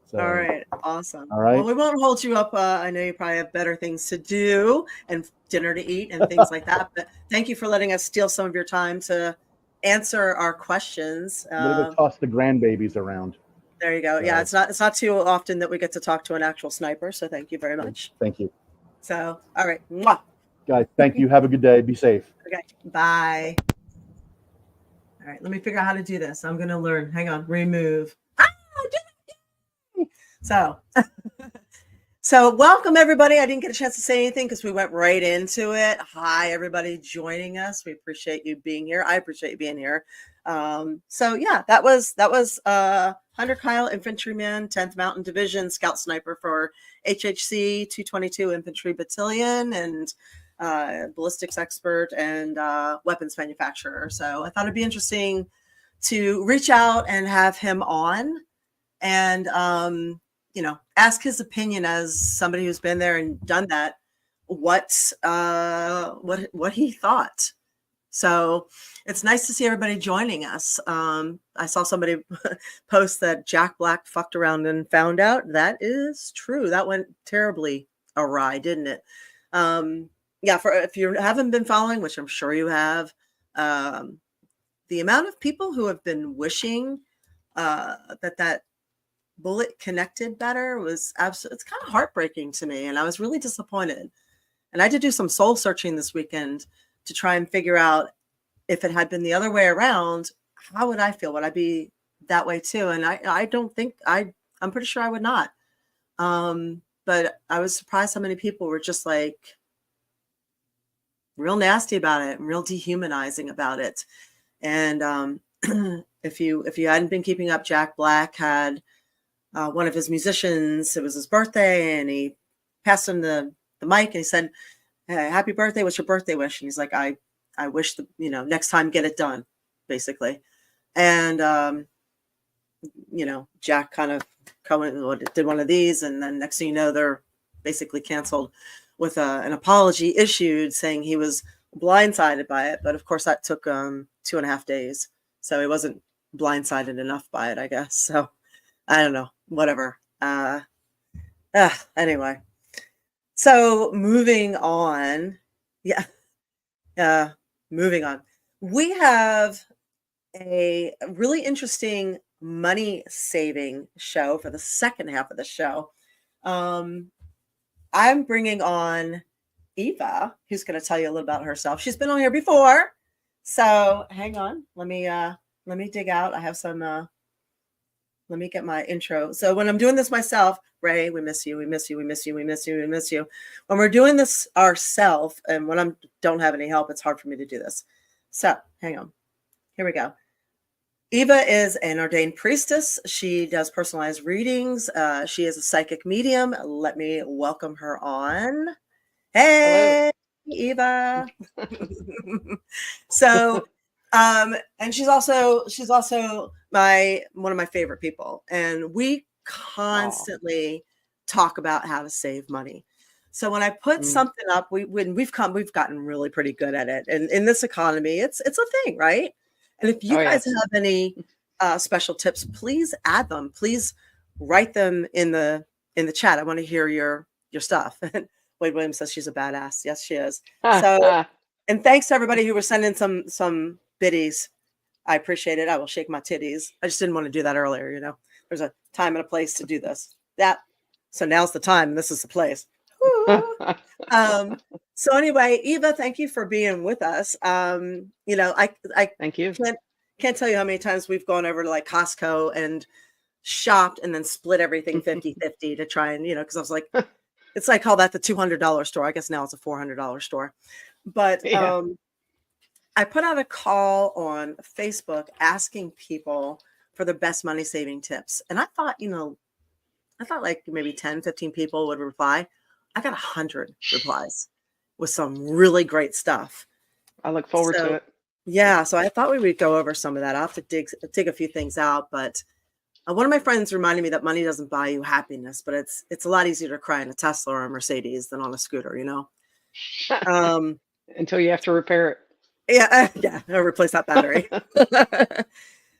So, all right. Awesome. All right. Well, we won't hold you up. I know you probably have better things to do and dinner to eat and things like that. But thank you for letting us steal some of your time to answer our questions. I'm gonna go toss the grandbabies around. There you go. Yeah, it's not too often that we get to talk to an actual sniper. So thank you very much. Thank you. So, all right. Mwah. Guys, thank you. Have a good day. Be safe. Okay. Bye. All right. Let me figure out how to do this. I'm going to learn. Hang on. Remove. So welcome everybody. I didn't get a chance to say anything because we went right into it. Hi, everybody joining us. We appreciate you being here. I appreciate you being here. So yeah, that was Hunter Kyle, infantryman, 10th Mountain Division, scout sniper for HHC 222 Infantry Battalion, and ballistics expert and weapons manufacturer. So I thought it'd be interesting to reach out and have him on and ask his opinion as somebody who's been there and done that, what he thought. So it's nice to see everybody joining us. I saw somebody post that Jack Black fucked around and found out. That is true. That went terribly awry, didn't it? If you haven't been following, which I'm sure you have, the amount of people who have been wishing that bullet connected better was absolutely, it's kind of heartbreaking to me. And I was really disappointed. And I did do some soul searching this weekend to try and figure out if it had been the other way around, how would I feel? Would I be that way too? And I don't think I'm pretty sure I would not. But I was surprised how many people were just like real nasty about it and real dehumanizing about it. And if you hadn't been keeping up, Jack Black had one of his musicians, it was his birthday, and he passed him the mic and he said, "Hey, happy birthday. What's your birthday wish?" And he's like, I wish next time get it done, basically. And, Jack kind of did one of these. And then next thing you know, they're basically canceled with an apology issued saying he was blindsided by it. But of course that took 2.5 days. So he wasn't blindsided enough by it, I guess. So I don't know, whatever. Anyway, so moving on, Yeah. Moving on. We have a really interesting money saving show for the second half of the show. Um, I'm bringing on Eva, who's going to tell you a little about herself. She's been on here before. So hang on. Let me dig out. I have some let me get my intro. So when I'm doing this myself, Ray, we miss you, we miss you, we miss you, we miss you, we miss you. When we're doing this ourselves, and when I don't have any help, it's hard for me to do this. So hang on. Here we go. Eva is an ordained priestess. She does personalized readings. She is a psychic medium. Let me welcome her on. Hey, Eva. So, and she's also one of my favorite people, and we constantly talk about how to save money. So when I put something up, we've gotten really pretty good at it, and in this economy, it's a thing, right? And if you guys have any special tips, please add them. Please write them in the chat. I want to hear your stuff. Wade Williams says she's a badass. Yes, she is. So, and thanks to everybody who was sending some biddies. I appreciate it. I will shake my titties. I just didn't want to do that earlier. You know, there's a time and a place to do this. So now's the time. And this is the place. So anyway, Eva, thank you for being with us. You know, I Thank you. Can't tell you how many times we've gone over to like Costco and shopped and then split everything 50-50 to try and, you know, because I was like, it's like call that the $200 store. I guess now it's a $400 store. But I put out a call on Facebook asking people for the best money saving tips. And I thought like maybe 10, 15 people would reply. I got 100 replies with some really great stuff. I look forward to it. Yeah. So I thought we would go over some of that. I'll have to dig a few things out. But one of my friends reminded me that money doesn't buy you happiness, but it's a lot easier to cry in a Tesla or a Mercedes than on a scooter, you know? Until you have to repair it. Yeah. I'll replace that battery.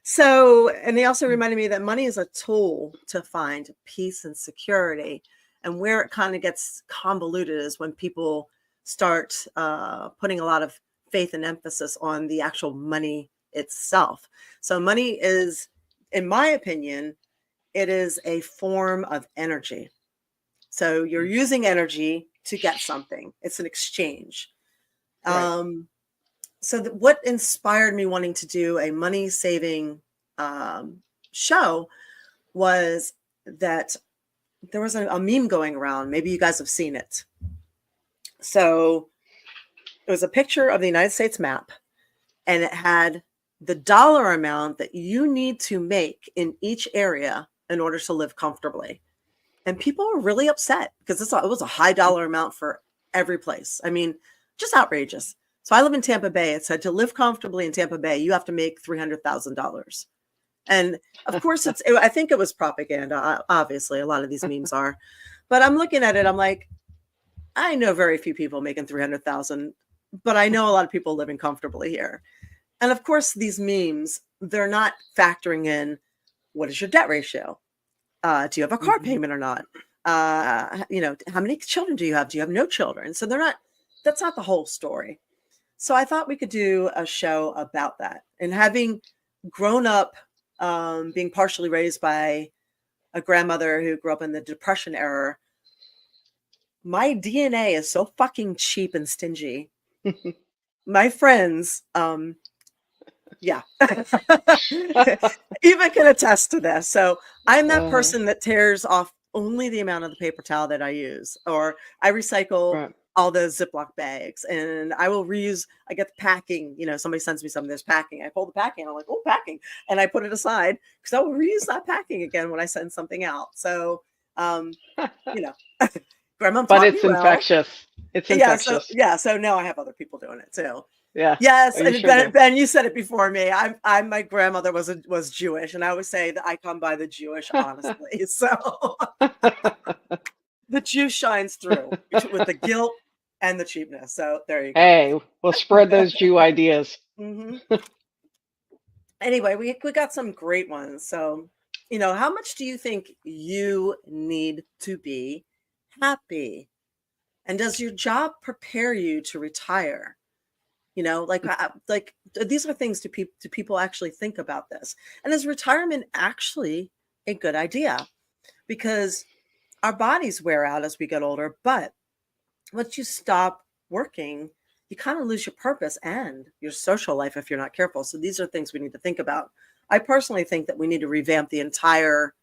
So, and they also reminded me that money is a tool to find peace and security. And where it kind of gets convoluted is when people start putting a lot of faith and emphasis on the actual money itself. So money is, in my opinion, it is a form of energy. So you're using energy to get something. It's an exchange. Right. So what inspired me wanting to do a money saving show was that there was a meme going around. Maybe you guys have seen it. So it was a picture of the United States map, and it had the dollar amount that you need to make in each area in order to live comfortably. And people were really upset because it was a high dollar amount for every place. I mean, just outrageous. So I live in Tampa Bay. It said to live comfortably in Tampa Bay, you have to make $300,000. And of course, I think it was propaganda. Obviously, a lot of these memes are. But I'm looking at it. I'm like, I know very few people making 300,000, but I know a lot of people living comfortably here. And of course, these memes, they're not factoring in what is your debt ratio? Do you have a car payment or not? You know, how many children do you have? Do you have no children? So that's not the whole story. So I thought we could do a show about that. And having grown up, being partially raised by a grandmother who grew up in the Depression era, my DNA is so fucking cheap and stingy. My friends, yeah, Eva can attest to this. So I'm that person that tears off only the amount of the paper towel that I use, or I recycle all the Ziploc bags, and I will reuse. I get the packing. You know, somebody sends me something. There's packing. I pull the packing. I'm like, oh, packing, and I put it aside because I will reuse that packing again when I send something out. So, you know, Grandma, but it's infectious. It's infectious. So now I have other people doing it too. Yeah. Yes, and Ben, you said it before me. I'm my grandmother was Jewish, and I always say that I come by the Jewish honestly. So the Jew shines through with the guilt and the cheapness. So there you go. Hey, we'll spread those Jew ideas. Anyway, we got some great ones. So, you know, how much do you think you need to be happy? And does your job prepare you to retire? You know, like these are things do people actually think about this? And is retirement actually a good idea? Because our bodies wear out as we get older, but once you stop working, you kind of lose your purpose and your social life if you're not careful. So these are things we need to think about. I personally think that we need to revamp the entire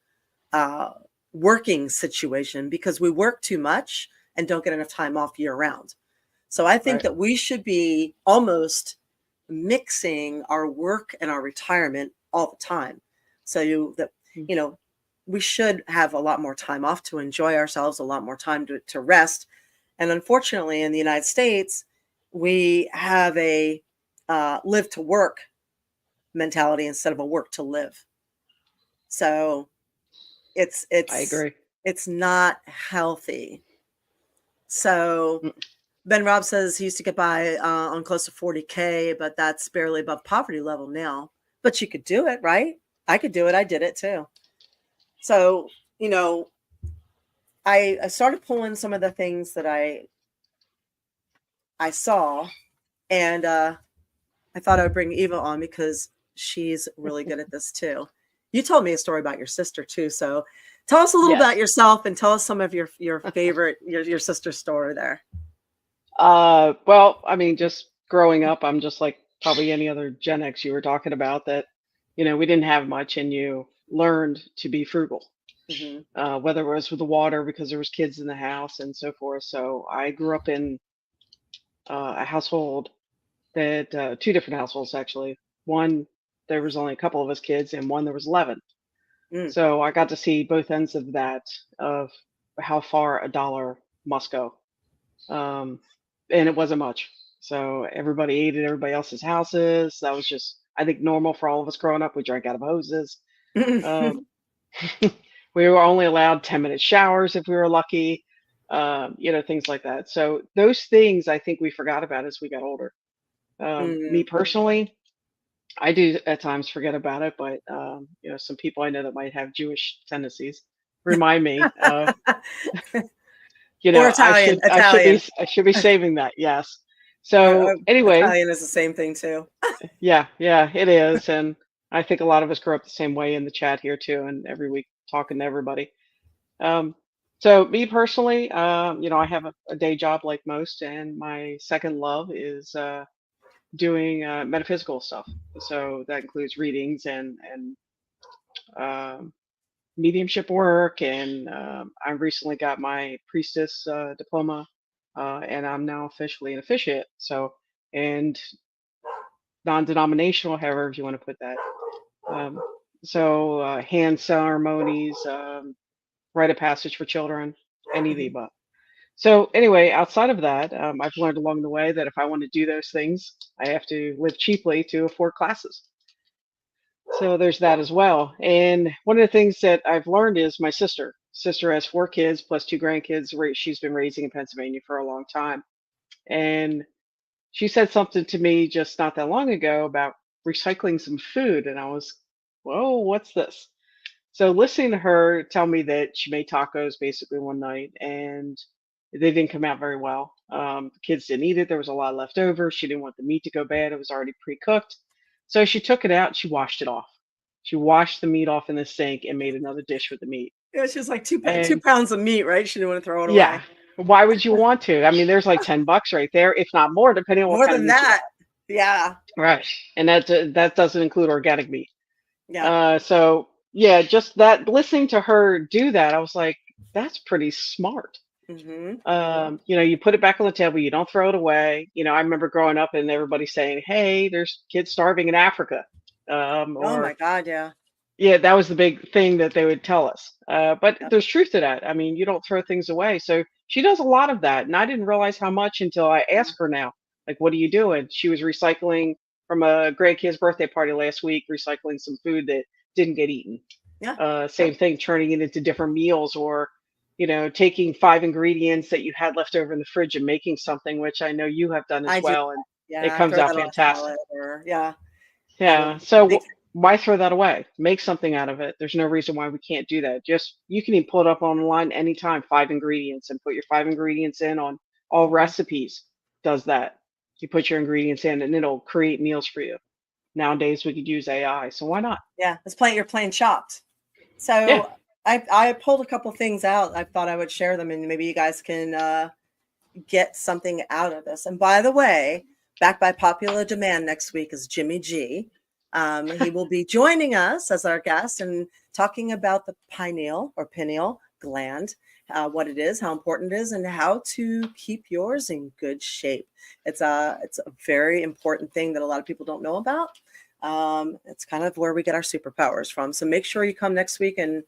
uh, working situation because we work too much and don't get enough time off year round. So I think Right. that we should be almost mixing our work and our retirement all the time. So you know, we should have a lot more time off to enjoy ourselves, a lot more time to rest. And unfortunately, in the United States, we have a live to work mentality instead of a work to live. So it's I it's agree. it's not healthy. So Mm. Ben Robb says he used to get by on close to 40K, but that's barely above poverty level now. But you could do it, right? I could do it. I did it too. So, you know, I started pulling some of the things that I saw, and I thought I would bring Eva on because she's really good at this too. You told me a story about your sister too, so tell us a little Yes. about yourself and tell us some of your favorite your sister's story there. Well, I mean, just growing up, I'm just like probably any other Gen X you were talking about that, we didn't have much and you learned to be frugal, Hmm. whether it was with the water because there was kids in the house and so forth. So I grew up in a household that, two different households actually. One, there was only a couple of us kids, and one there was 11. Mm. So I got to see both ends of that, of how far a dollar must go. Um, and it wasn't much. So everybody ate at everybody else's houses. That was just, I think, normal for all of us growing up. We drank out of hoses. Um, we were only allowed 10-minute showers if we were lucky, things like that. So those things I think we forgot about as we got older. Me Mm. personally, I do at times forget about it, but some people I know that might have Jewish tendencies remind me of, Or I Italian, should Italian. I should be saving that. Yes. So anyway, Italian is the same thing too. yeah, yeah, it is, and I think a lot of us grew up the same way in the chat here too, and every week talking to everybody. Um, so me personally, I have a day job like most, and my second love is doing metaphysical stuff. So that includes readings and um, mediumship work, and I recently got my priestess diploma, and I'm now officially an officiate. So, and non-denominational, however you want to put that. Um, hand ceremonies, rite of passage for children, any of the above. So anyway, outside of that, I've learned along the way that if I want to do those things, I have to live cheaply to afford classes. So there's that as well. And one of the things that I've learned is my sister. Sister has 4 kids plus 2 grandkids. She's been raising in Pennsylvania for a long time. And she said something to me just not that long ago about recycling some food. And I was, whoa, what's this? So listening to her tell me that she made tacos basically one night and they didn't come out very well. The kids didn't eat it. There was a lot left over. She didn't want the meat to go bad. It was already pre-cooked. So she took it out and she washed it off. She washed the meat off in the sink and made another dish with the meat. Yeah, it's just like two And pounds of meat, right? She didn't want to throw it yeah, away. why would you want to? I mean, there's like $10 right there, if not more, depending on what More kind of than meat you that. Yeah. got. Right. And that doesn't include organic meat. Yeah. So yeah, just that listening to her do that, I was like, that's pretty smart. Hmm. You put it back on the table, you don't throw it away. I remember growing up and everybody saying, hey, there's kids starving in Africa. Oh my Or God. Yeah. yeah, that was the big thing that they would tell us. But Yep. there's truth to that. I mean, you don't throw things away. So she does a lot of that. And I didn't realize how much until I asked her now, like, what are you doing? She was recycling from a grandkid's birthday party last week, recycling some food that didn't get eaten. Yeah. Same thing, turning it into different meals, or taking 5 ingredients that you had left over in the fridge and making something, which I know you have done as I do. well, and it Yeah. I comes throw out that on a fantastic. salad or yeah. I Yeah. will So make why throw that away? Make something out of it. There's no reason why we can't do that. Just you can even pull it up online anytime, 5 ingredients, and put your 5 ingredients in on All Recipes does that. You put your ingredients in and it'll create meals for you. Nowadays we could use AI, so why not? Yeah, you're playing Chopped. Yeah. So I pulled a couple things out. I thought I would share them, and maybe you guys can get something out of this. And by the way, back by popular demand next week is Jimmy G. He will be joining us as our guest and talking about the pineal gland, what it is, how important it is, and how to keep yours in good shape. It's a very important thing that a lot of people don't know about. It's kind of where we get our superpowers from. So make sure you come next week and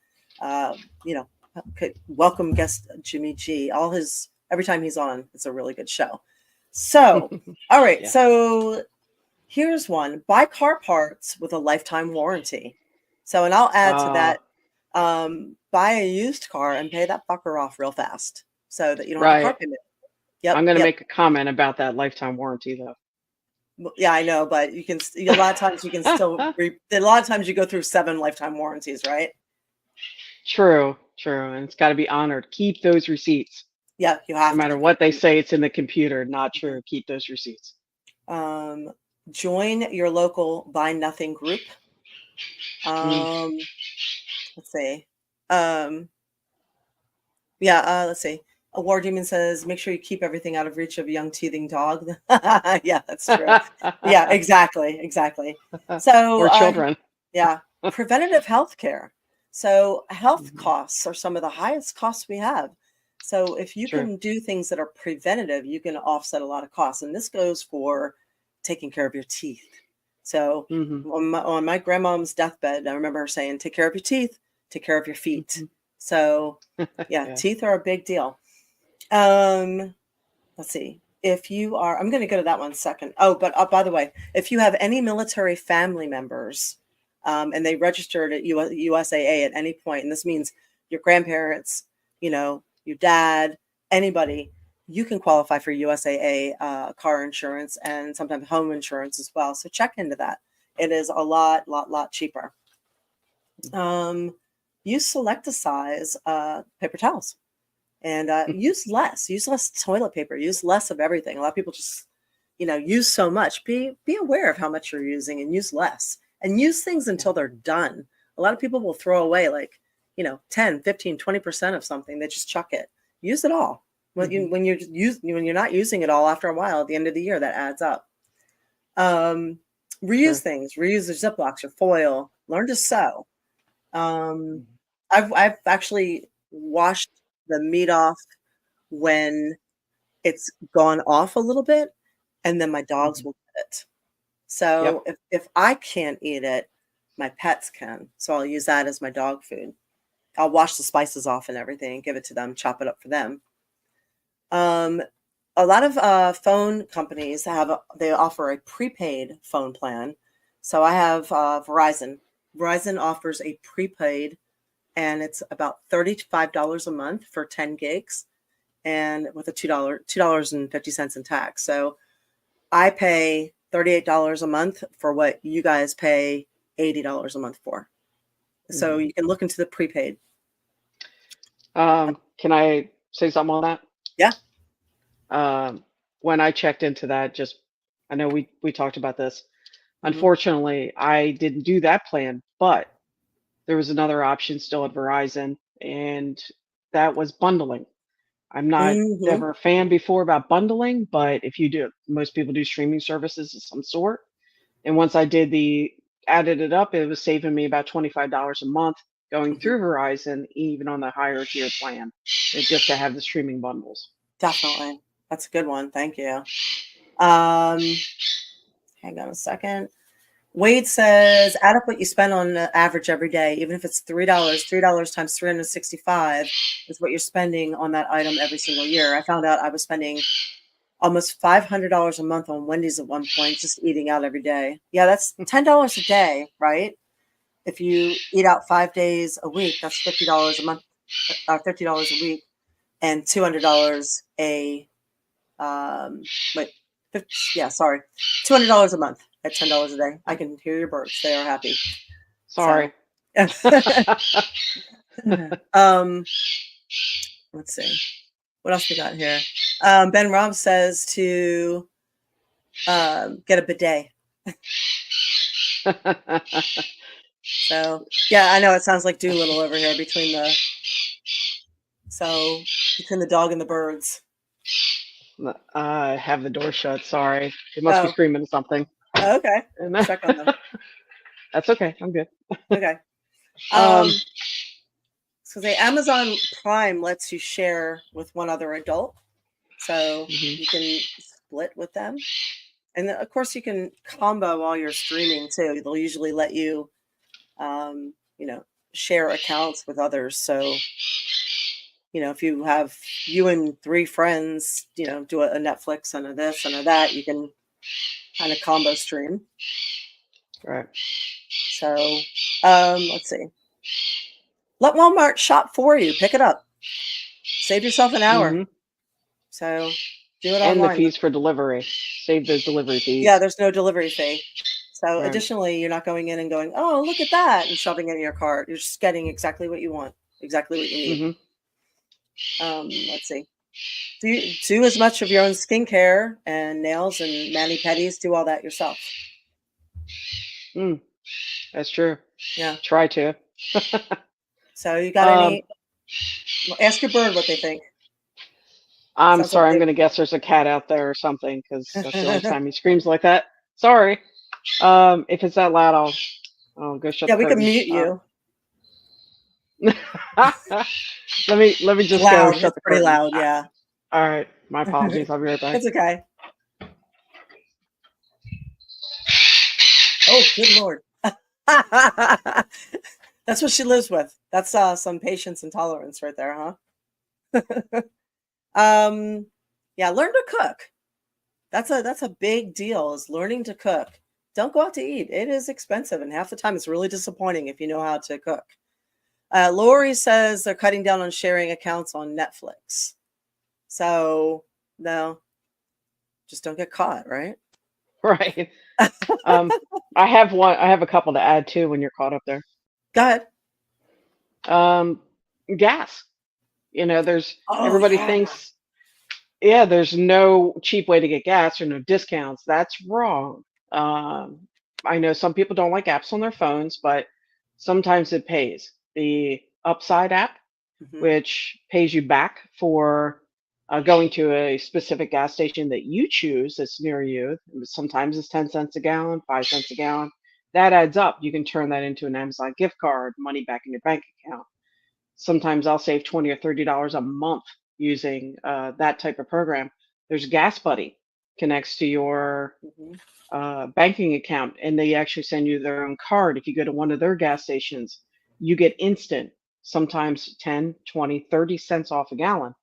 welcome guest Jimmy G. Every time he's on, it's a really good show. So, all right. Yeah. So here's one: buy car parts with a lifetime warranty. So, and I'll add to that: buy a used car and pay that fucker off real fast, so that you don't have a car Right. payment. Yep. I'm going to Yep. make a comment about that lifetime warranty though. Yeah, I know, but you can. A lot of times you can still. A lot of times you go through 7 lifetime warranties, right? True, and it's got to be honored. Keep those receipts. Yeah, you have No matter to. what they say, it's in the computer. Not true. Keep those receipts. Join your local Buy Nothing group. Let's see. Let's see. A War Demon says, make sure you keep everything out of reach of a young teething dog. Yeah, that's true. Yeah, exactly. So, or children. Yeah, preventative health care. So health costs are some of the highest costs we have. So if you True. can do things that are preventative, you can offset a lot of costs. And this goes for taking care of your teeth. So on my grandmom's deathbed, I remember her saying, take care of your teeth, take care of your feet. So yeah, teeth are a big deal. Let's see. If you are, I'm going to go to that one second. Oh, but by the way, if you have any military family members, and they registered at USAA at any point, and this means your grandparents, your dad, anybody, you can qualify for USAA car insurance and sometimes home insurance as well. So check into that. It is a lot cheaper. Use Select-A-Size paper towels, and use less toilet paper. Use less of everything. A lot of people just, use so much. Be aware of how much you're using and use less. And use things until they're done. A lot of people will throw away 10, 15, 20% of something. They just chuck it. Use it all. When you're not using it all after a while, at the end of the year, that adds up. Reuse things. Reuse the Ziplocs, your foil. Learn to sew. I've actually washed the meat off when it's gone off a little bit, and then my dogs will get it. So if I can't eat it, my pets can. So I'll use that as my dog food. I'll wash the spices off and everything, give it to them, chop it up for them. A lot of phone companies they offer a prepaid phone plan. So I have Verizon. Verizon offers a prepaid, and it's about $35 a month for 10 gigs, and with a $2.50 in tax. So I pay $38 a month for what you guys pay $80 a month for. So you can look into the prepaid. Can I say something on that? Yeah. When I checked into that, I know we talked about this. Unfortunately, I didn't do that plan, but there was another option still at Verizon, and that was bundling. I'm not never a fan before about bundling, but if you do, most people do streaming services of some sort. And once I added it up, it was saving me about $25 a month going through Verizon, even on the higher tier plan, just to have the streaming bundles. Definitely. That's a good one. Thank you. Hang on a second. Wade says, add up what you spend on average every day, even if it's $3. $3 times 365 is what you're spending on that item every single year. I found out I was spending almost $500 a month on Wendy's at one point, just eating out every day. Yeah, that's $10 a day, right? If you eat out 5 days a week, that's $50 a month, $50 a week, and $200 $200 a month at $10 a day. I can hear your birds. They are happy. Sorry. So. Let's see. What else we got here? Ben Rob says to get a bidet. So yeah, I know it sounds like Doolittle over here between the dog and the birds. I have the door shut. Sorry, it must be Oh, screaming something. okay. And Check on them. That's okay. I'm good. Okay. Um, So the Amazon Prime lets you share with one other adult, so Mhm. you can split with them, and then, of course, you can combo while you're streaming too. They'll usually let you, you know, share accounts with others. So if you and 3 friends, do a Netflix and a this and a that, you can kind of combo stream. Right. So let's see. Let Walmart shop for you. Pick it up. Save yourself an hour. Mhm. So do it And the online. fees for delivery. Save those delivery fees. Yeah, there's no delivery fee. So Right. additionally, you're not going in and going, oh, look at that, and shoving it in your cart. You're just getting exactly what you want, exactly what you need. Mhm. Let's see. Do as much of your own skincare and nails and mani-pedis. Do all that yourself. That's true. Yeah. Try to. So you got any? Ask your bird what they think. I'm Sounds sorry. like I'm going to guess there's a cat out there or something because that's the only time he screams like that. Sorry. If it's that loud, I'll go shut Yeah, the we can curtains. mute you. Let me just go Loud. shut It's the pretty curtains. loud. Yeah. All right. My apologies. I'll be right back. It's okay. Oh, good Lord. That's what she lives with. That's some patience and tolerance right there, huh? Yeah, learn to cook. That's a big deal, is learning to cook. Don't go out to eat. It is expensive, and half the time it's really disappointing if you know how to cook. Lori says they're cutting down on sharing accounts on Netflix. So no, just don't get caught, right? Right. I have a couple to add too when you're caught up there. Go ahead. Gas. There's Oh everybody yeah. thinks, yeah, there's no cheap way to get gas or no discounts. That's wrong. I know some people don't like apps on their phones, but sometimes it pays. The Upside app, Mhm. which pays you back for going to a specific gas station that you choose that's near you. Sometimes it's 10 cents a gallon, 5 cents a gallon. That adds up. You can turn that into an Amazon gift card, money back in your bank account. Sometimes I'll save $20 or $30 a month using that type of program. There's Gas Buddy, connects to your banking account, and they actually send you their own card. If you go to one of their gas stations, you get instant, sometimes 10, 20, 30 cents off a gallon.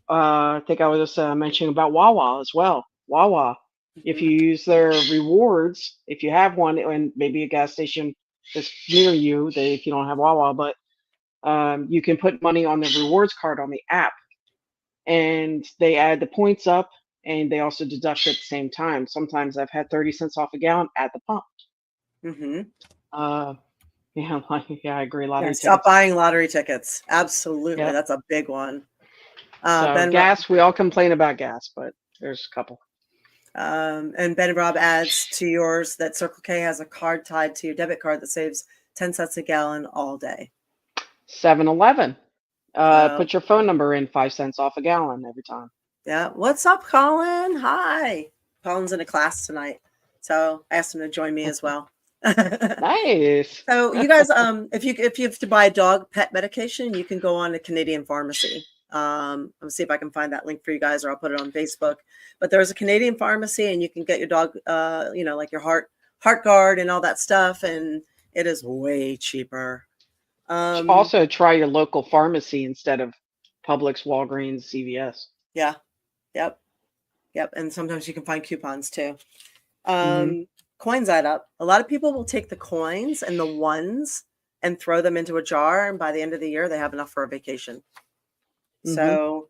I think I was mentioning about Wawa as well. Wawa, if you use their rewards, if you have one, and maybe a gas station that's near you, if you don't have Wawa, but you can put money on the rewards card on the app, and they add the points up, and they also deduct at the same time. Sometimes I've had 30 cents off a gallon at the pump. Yeah, I agree. Yeah, Lottery stop tickets. buying lottery tickets. Absolutely. Yep. That's a big one. So gas, we all complain about gas, but there's a couple. And Ben Rob adds to yours that Circle K has a card tied to your debit card that saves 10 cents a gallon all day. 7-Eleven. Put your phone number in, 5 cents off a gallon every time. Yeah. What's up, Colin? Hi. Colin's in a class tonight, so I asked him to join me as well. Nice. So you guys, if you have to buy a dog pet medication, you can go on to Canadian Pharmacy. I'll see if I can find that link for you guys, or I'll put it on Facebook. But there's a Canadian Pharmacy, and you can get your dog, like your heart guard and all that stuff, and it is way cheaper. Also, try your local pharmacy instead of Publix, Walgreens, CVS. Yeah. Yep. And sometimes you can find coupons too. Coins add up. A lot of people will take the coins and the ones and throw them into a jar, and by the end of the year, they have enough for a vacation. So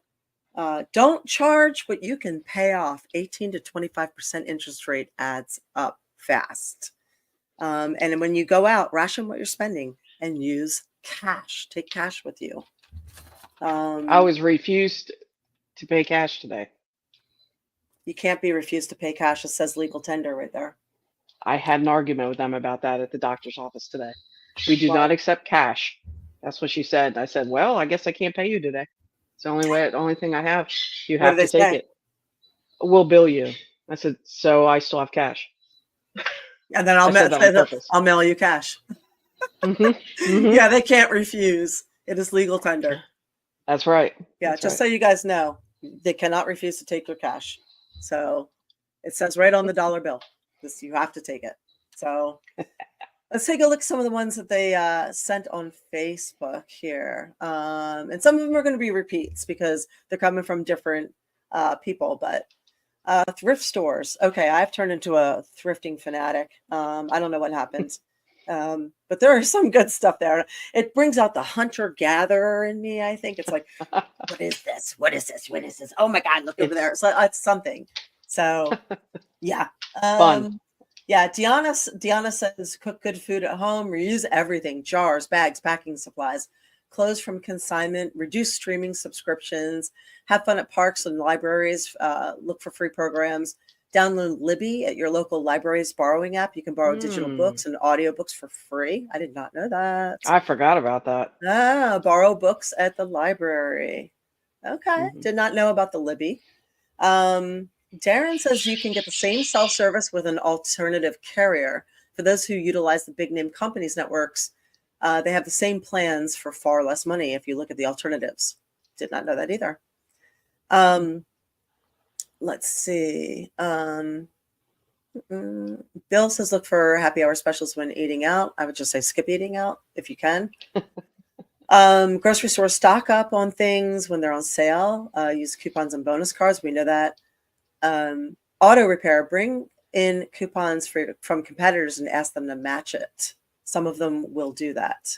don't charge what you can pay off. 18 to 25% interest rate adds up fast. And when you go out, ration what you're spending and use cash. Take cash with you. I always refused to pay cash today. You can't be refused to pay cash. It says legal tender right there. I had an argument with them about that at the doctor's office today. We do Why? not accept cash. That's what she said. I said, well, I guess I can't pay you today. It's the only thing I have. You What have do to they take say? it. We'll bill you. I said, so I still have cash. And then I said that on purpose. I'll mail you cash. Yeah, they can't refuse. It is legal tender. That's right. Yeah, That's just right. so you guys know, they cannot refuse to take your cash. So it says right on the dollar bill, this you have to take it. So let's take a look at some of the ones that they sent on Facebook here. And some of them are going to be repeats because they're coming from different people, but thrift stores. Okay, I've turned into a thrifting fanatic. I don't know what happened. But there is some good stuff there. It brings out the hunter-gatherer in me, I think. It's like, what is this? What is this? What is this? Oh my God, look over there. So it's something. So yeah. Fun. Yeah, Deanna says cook good food at home, reuse everything, jars, bags, packing supplies, clothes from consignment, reduce streaming subscriptions, have fun at parks and libraries, look for free programs, download Libby at your local library's borrowing app. You can borrow digital books and audiobooks for free. I did not know that. I forgot about that. Borrow books at the library. Okay, did not know about the Libby. Darren says you can get the same self-service with an alternative carrier. For those who utilize the big name companies networks, they have the same plans for far less money if you look at the alternatives. Did not know that either. Let's see. Bill says look for happy hour specials when eating out. I would just say skip eating out if you can. Grocery stores stock up on things when they're on sale. Use coupons and bonus cards. We know that. Auto repair. Bring in coupons from competitors and ask them to match it. Some of them will do that.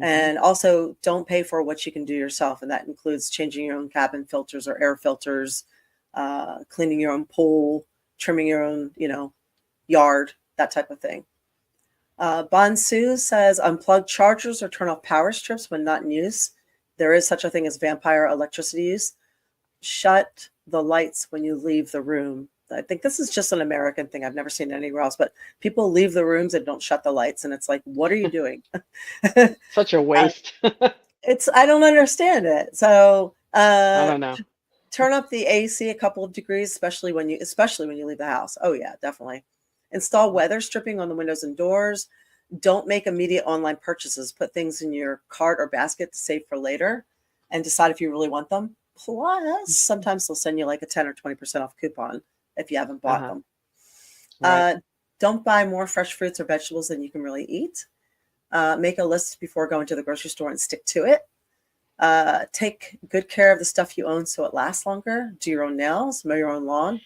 And also don't pay for what you can do yourself. And that includes changing your own cabin filters or air filters, cleaning your own pool, trimming your own, yard, that type of thing. Bonsu says unplug chargers or turn off power strips when not in use. There is such a thing as vampire electricity use. Shut the lights when you leave the room. I think this is just an American thing. I've never seen it anywhere else, but people leave the rooms and don't shut the lights. And it's like, what are you doing? Such a waste. I don't understand it. So I don't know. turn up the AC a couple of degrees, especially when you leave the house. Oh yeah, definitely. Install weather stripping on the windows and doors. Don't make immediate online purchases. Put things in your cart or basket to save for later and decide if you really want them. Plus, sometimes they'll send you like a 10 or 20% off coupon if you haven't bought them. Right. Don't buy more fresh fruits or vegetables than you can really eat. Make a list before going to the grocery store and stick to it. Take good care of the stuff you own so it lasts longer. Do your own nails, mow your own lawn.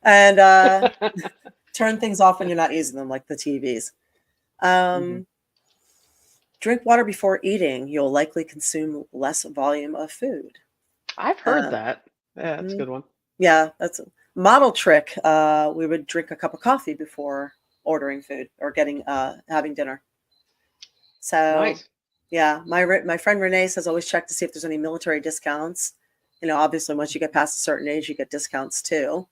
And turn things off when you're not using them, like the TVs. Drink water before eating. You'll likely consume less volume of food. I've heard that. Yeah, that's a good one. Yeah, that's a model trick. We would drink a cup of coffee before ordering food or having dinner. So nice. Yeah, my friend Renee says always check to see if there's any military discounts. Obviously once you get past a certain age, you get discounts too.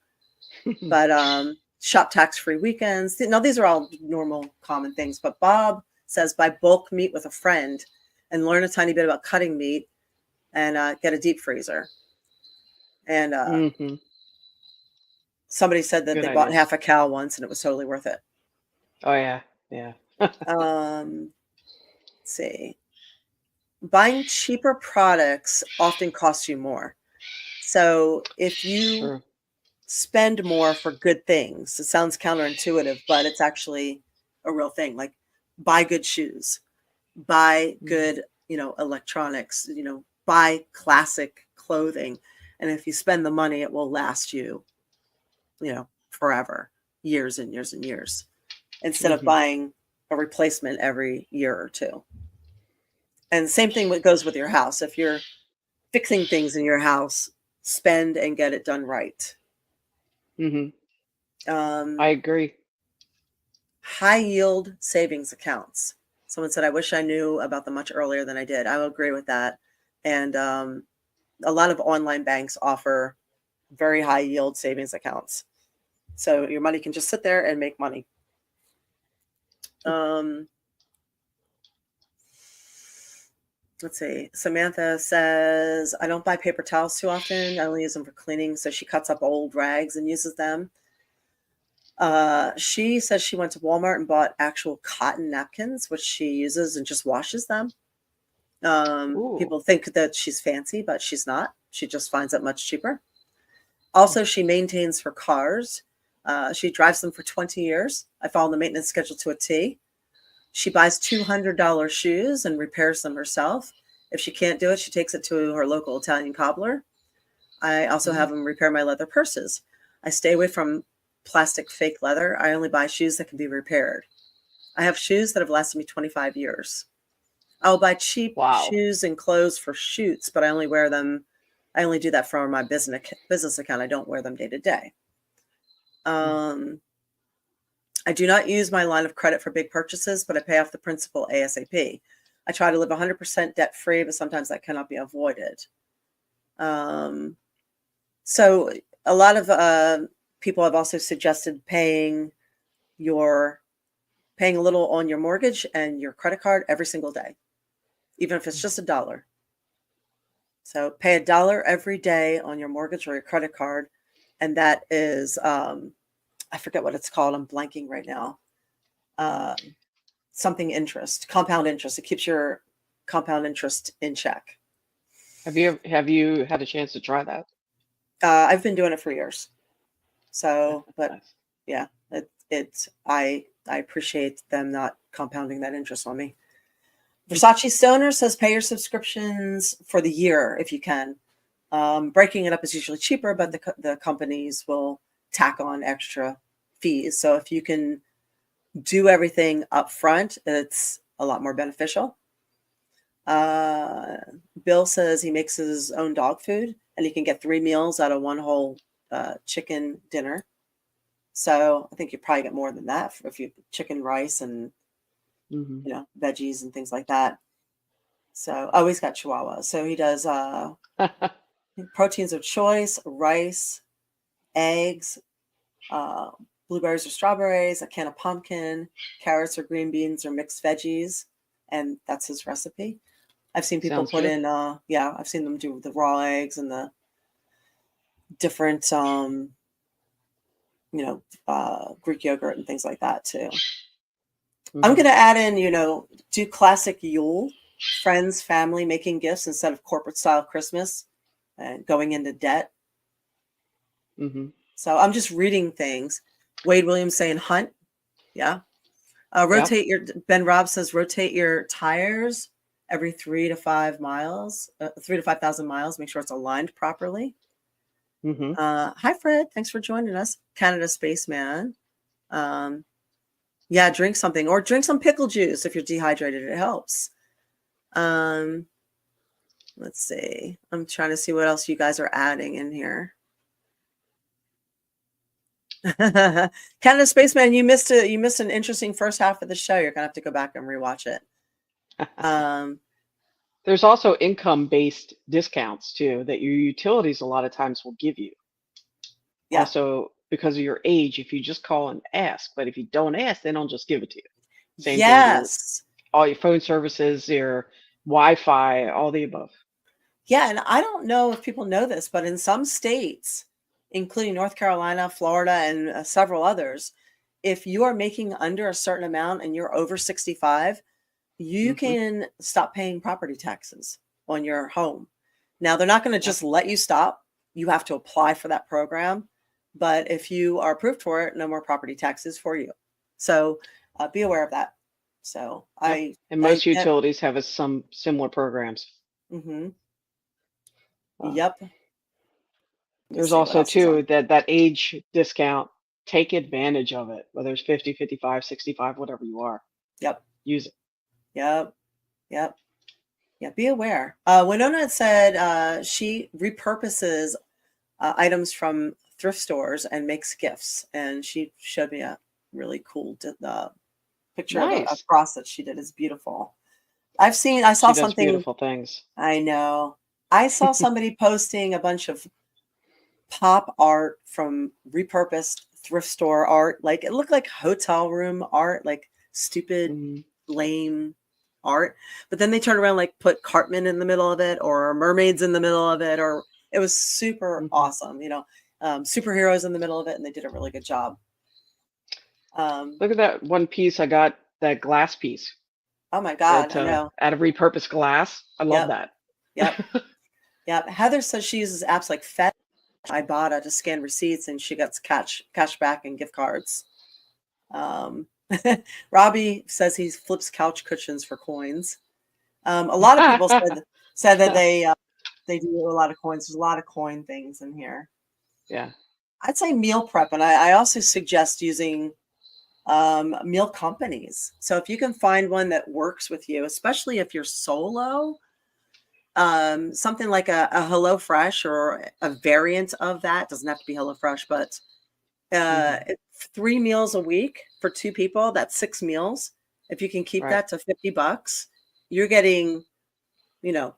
But shop tax-free weekends. Now these are all normal, common things. But Bob says buy bulk meat with a friend and learn a tiny bit about cutting meat and get a deep freezer. And somebody said that they bought half a cow once and it was totally worth it. Oh yeah, yeah. Let's see. Buying cheaper products often costs you more. So if you spend more for good things, it sounds counterintuitive, but it's actually a real thing. Like buy good shoes, buy good, electronics, buy classic clothing. And if you spend the money, it will last you, forever, years and years and years, instead of buying a replacement every year or two. And same thing goes with your house. If you're fixing things in your house, spend and get it done right. I agree. High yield savings accounts. Someone said, I wish I knew about them much earlier than I did. I will agree with that. And a lot of online banks offer very high yield savings accounts. So your money can just sit there and make money. Let's see. Samantha says, I don't buy paper towels too often. I only use them for cleaning. So she cuts up old rags and uses them. She says she went to Walmart and bought actual cotton napkins, which she uses and just washes them. People think that she's fancy, but she's not. She just finds it much cheaper. Also, she maintains her cars. She drives them for 20 years. I follow the maintenance schedule to a T. She buys $200 shoes and repairs them herself. If she can't do it, she takes it to her local Italian cobbler. I also have them repair my leather purses. I stay away from plastic fake leather. I only buy shoes that can be repaired. I have shoes that have lasted me 25 years. I'll buy cheap shoes and clothes for shoots, but I only wear them. I only do that for my business account. I don't wear them day to day. I do not use my line of credit for big purchases, but I pay off the principal ASAP. I try to live 100% debt free, but sometimes that cannot be avoided. So a lot of people have also suggested paying a little on your mortgage and your credit card every single day, even if it's just $1. So pay $1 every day on your mortgage or your credit card. And that is, I forget what it's called. I'm blanking right now. Something interest, compound interest. It keeps your compound interest in check. Have you had a chance to try that? I've been doing it for years. So, but Nice. yeah, I appreciate them not compounding that interest on me. Versace Stoner says pay your subscriptions for the year if you can. Breaking it up is usually cheaper, but the companies will tack on extra fees. So if you can do everything up front, it's a lot more beneficial. Bill says he makes his own dog food and he can get 3 meals out of one whole chicken dinner. So I think you probably get more than that if you chicken, rice, and veggies and things like that. So he's got Chihuahua. So he does proteins of choice, rice, eggs, blueberries or strawberries, a can of pumpkin, carrots or green beans or mixed veggies, and that's his recipe. I've seen people put in I've seen them do the raw eggs and the different Greek yogurt and things like that too. I'm going to add in, do classic Yule, friends, family making gifts instead of corporate style Christmas and going into debt. So I'm just reading things. Wade Williams saying hunt. Yeah. Ben Robb says rotate your tires every 3 to 5 miles, 3 to 5,000 miles. Make sure it's aligned properly. Hi, Fred. Thanks for joining us. Canada Spaceman. Drink something or drink some pickle juice if you're dehydrated. It helps. Let's see. I'm trying to see what else you guys are adding in here. Canada Spaceman, you missed an interesting first half of the show. You're gonna have to go back and rewatch it. There's also income-based discounts too that your utilities a lot of times will give you. Yeah. Also, because of your age, if you just call and ask, but if you don't ask, they don't just give it to you. Same thing with all your phone services, your Wi-Fi, all the above. Yeah, and I don't know if people know this, but in some states, including North Carolina, Florida, and several others, if you are making under a certain amount and you're over 65, you can stop paying property taxes on your home. Now, they're not going to just let you stop. You have to apply for that program. But if you are approved for it, no more property taxes for you. So be aware of that. So and most utilities have some similar programs. Yep. There's also too that age discount. Take advantage of it, whether it's 50, 55, 65, whatever you are. Yep. Use it. Yep. Yeah, be aware. Winona said she repurposes items from thrift stores and makes gifts. And she showed me a really cool picture of a cross that she did. It's beautiful. I saw She does something. beautiful things. I know. I saw somebody posting a bunch of pop art from repurposed thrift store art. Like it looked like hotel room art, like stupid, Mhm. lame art. But then they turned around, like put Cartman in the middle of it or mermaids in the middle of it, or it was super Mhm. awesome, superheroes in the middle of it, and they did a really good job. Look at that one piece I got, that glass piece Oh my God, that I know. out of repurposed glass. I love Yep, that. yep, yep. Heather says she uses apps like Fetch, Ibotta to scan receipts, and she gets cash back and gift cards. Um, Robbie says he flips couch cushions for coins. A lot of people said that they do a lot of coins. There's a lot of coin things in here. Yeah. I'd say meal prep, and I also suggest using meal companies. So if you can find one that works with you, especially if you're solo, something like a HelloFresh or a variant of that, doesn't have to be HelloFresh, but Mhm. 3 meals a week for 2 people, that's 6 meals. If you can keep Right. that to $50, you're getting, you know,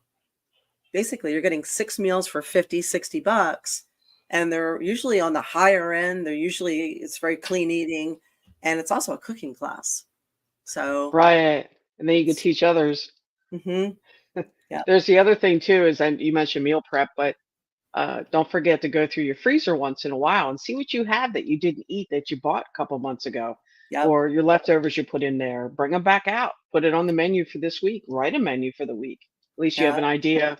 basically you're getting 6 meals for 50, $60, and they're usually on the higher end. It's very clean eating, and it's also a cooking class. So, Right. And then you can it's teach others. mhm, yeah, There's the other thing too is, and you mentioned meal prep, but don't forget to go through your freezer once in a while and see what you have that you didn't eat that you bought a couple months ago, yep, or your leftovers you put in there. Bring them back out. Put it on the menu for this week. Write a menu for the week. At least you have yeah, an idea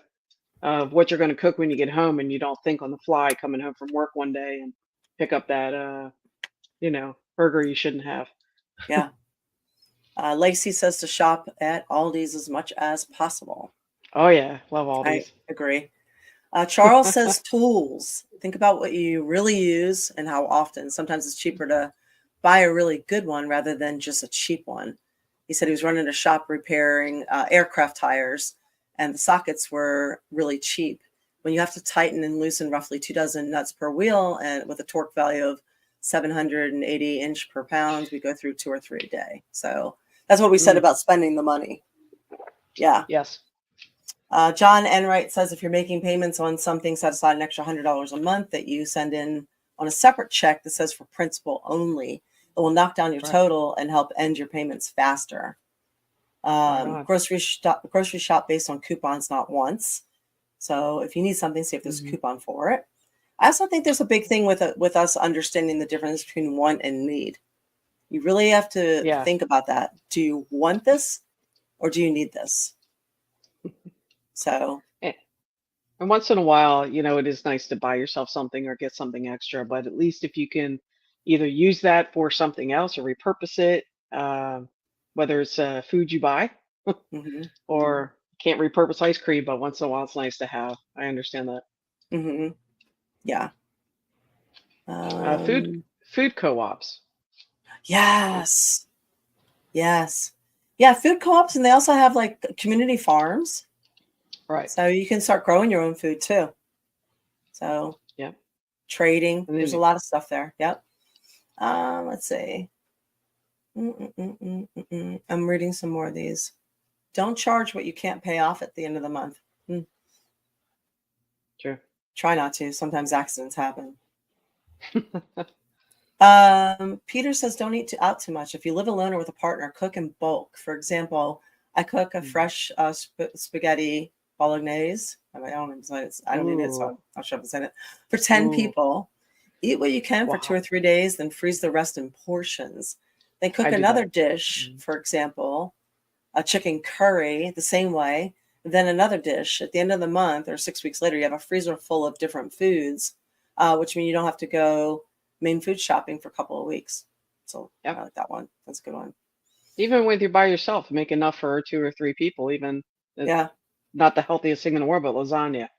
of what you're going to cook when you get home, and you don't think on the fly coming home from work one day and pick up that burger you shouldn't have. yeah. Lacey says to shop at Aldi's as much as possible. Oh yeah, love all I these. agree. Charles says tools. Think about what you really use and how often. Sometimes it's cheaper to buy a really good one rather than just a cheap one. He said he was running a shop repairing aircraft tires, and the sockets were really cheap. When you have to tighten and loosen roughly 2 dozen nuts per wheel, and with a torque value of 780 inch per pound, we go through 2 or 3 a day. So that's what we said Mm, about spending the money. Yeah. yes. John Enright says if you're making payments on something, set aside an extra $100 a month that you send in on a separate check that says for principal only. It will knock down your Right. total and help end your payments faster. Right on. Grocery shop based on coupons, not once. So if you need something, see if there's a Mhm. coupon for it. I also think there's a big thing with us understanding the difference between want and need. You really have to Yeah. think about that. Do you want this or do you need this? So Eh, And once in a while, it is nice to buy yourself something or get something extra, but at least if you can either use that for something else or repurpose it, whether it's food you buy mhm, or can't repurpose ice cream, but once in a while it's nice to have. I understand that. yeah. Uh, food Um, food co-ops. yes. Yes. Yeah, food co-ops, and they also have like community farms. Right. So you can start growing your own food too. So Yeah. trading, And there's a then lot of stuff there. Yep. Let's see. I'm reading some more of these. Don't charge what you can't pay off at the end of the month. Mm, sure. Try not to. Sometimes accidents happen. Peter says don't eat out too much. If you live alone or with a partner, cook in bulk. For example, I cook a Mhm. fresh spaghetti bolognese. I don't even say it. I don't eat it, Ooh. so I'll shove it in it. For 10 Ooh. people, eat what you can for 2 or Wow. 3 days, then freeze the rest in portions. Then I cook do another that. dish, Mhm. for example, a chicken curry the same way, then another dish. At the end of the month or 6 weeks later, you have a freezer full of different foods, which means you don't have to go main food shopping for a couple of weeks. So I Yep. like that one. That's a good one. Even when you're by yourself, make enough for two or three people. Even Yeah, not the healthiest thing in the world, but lasagna.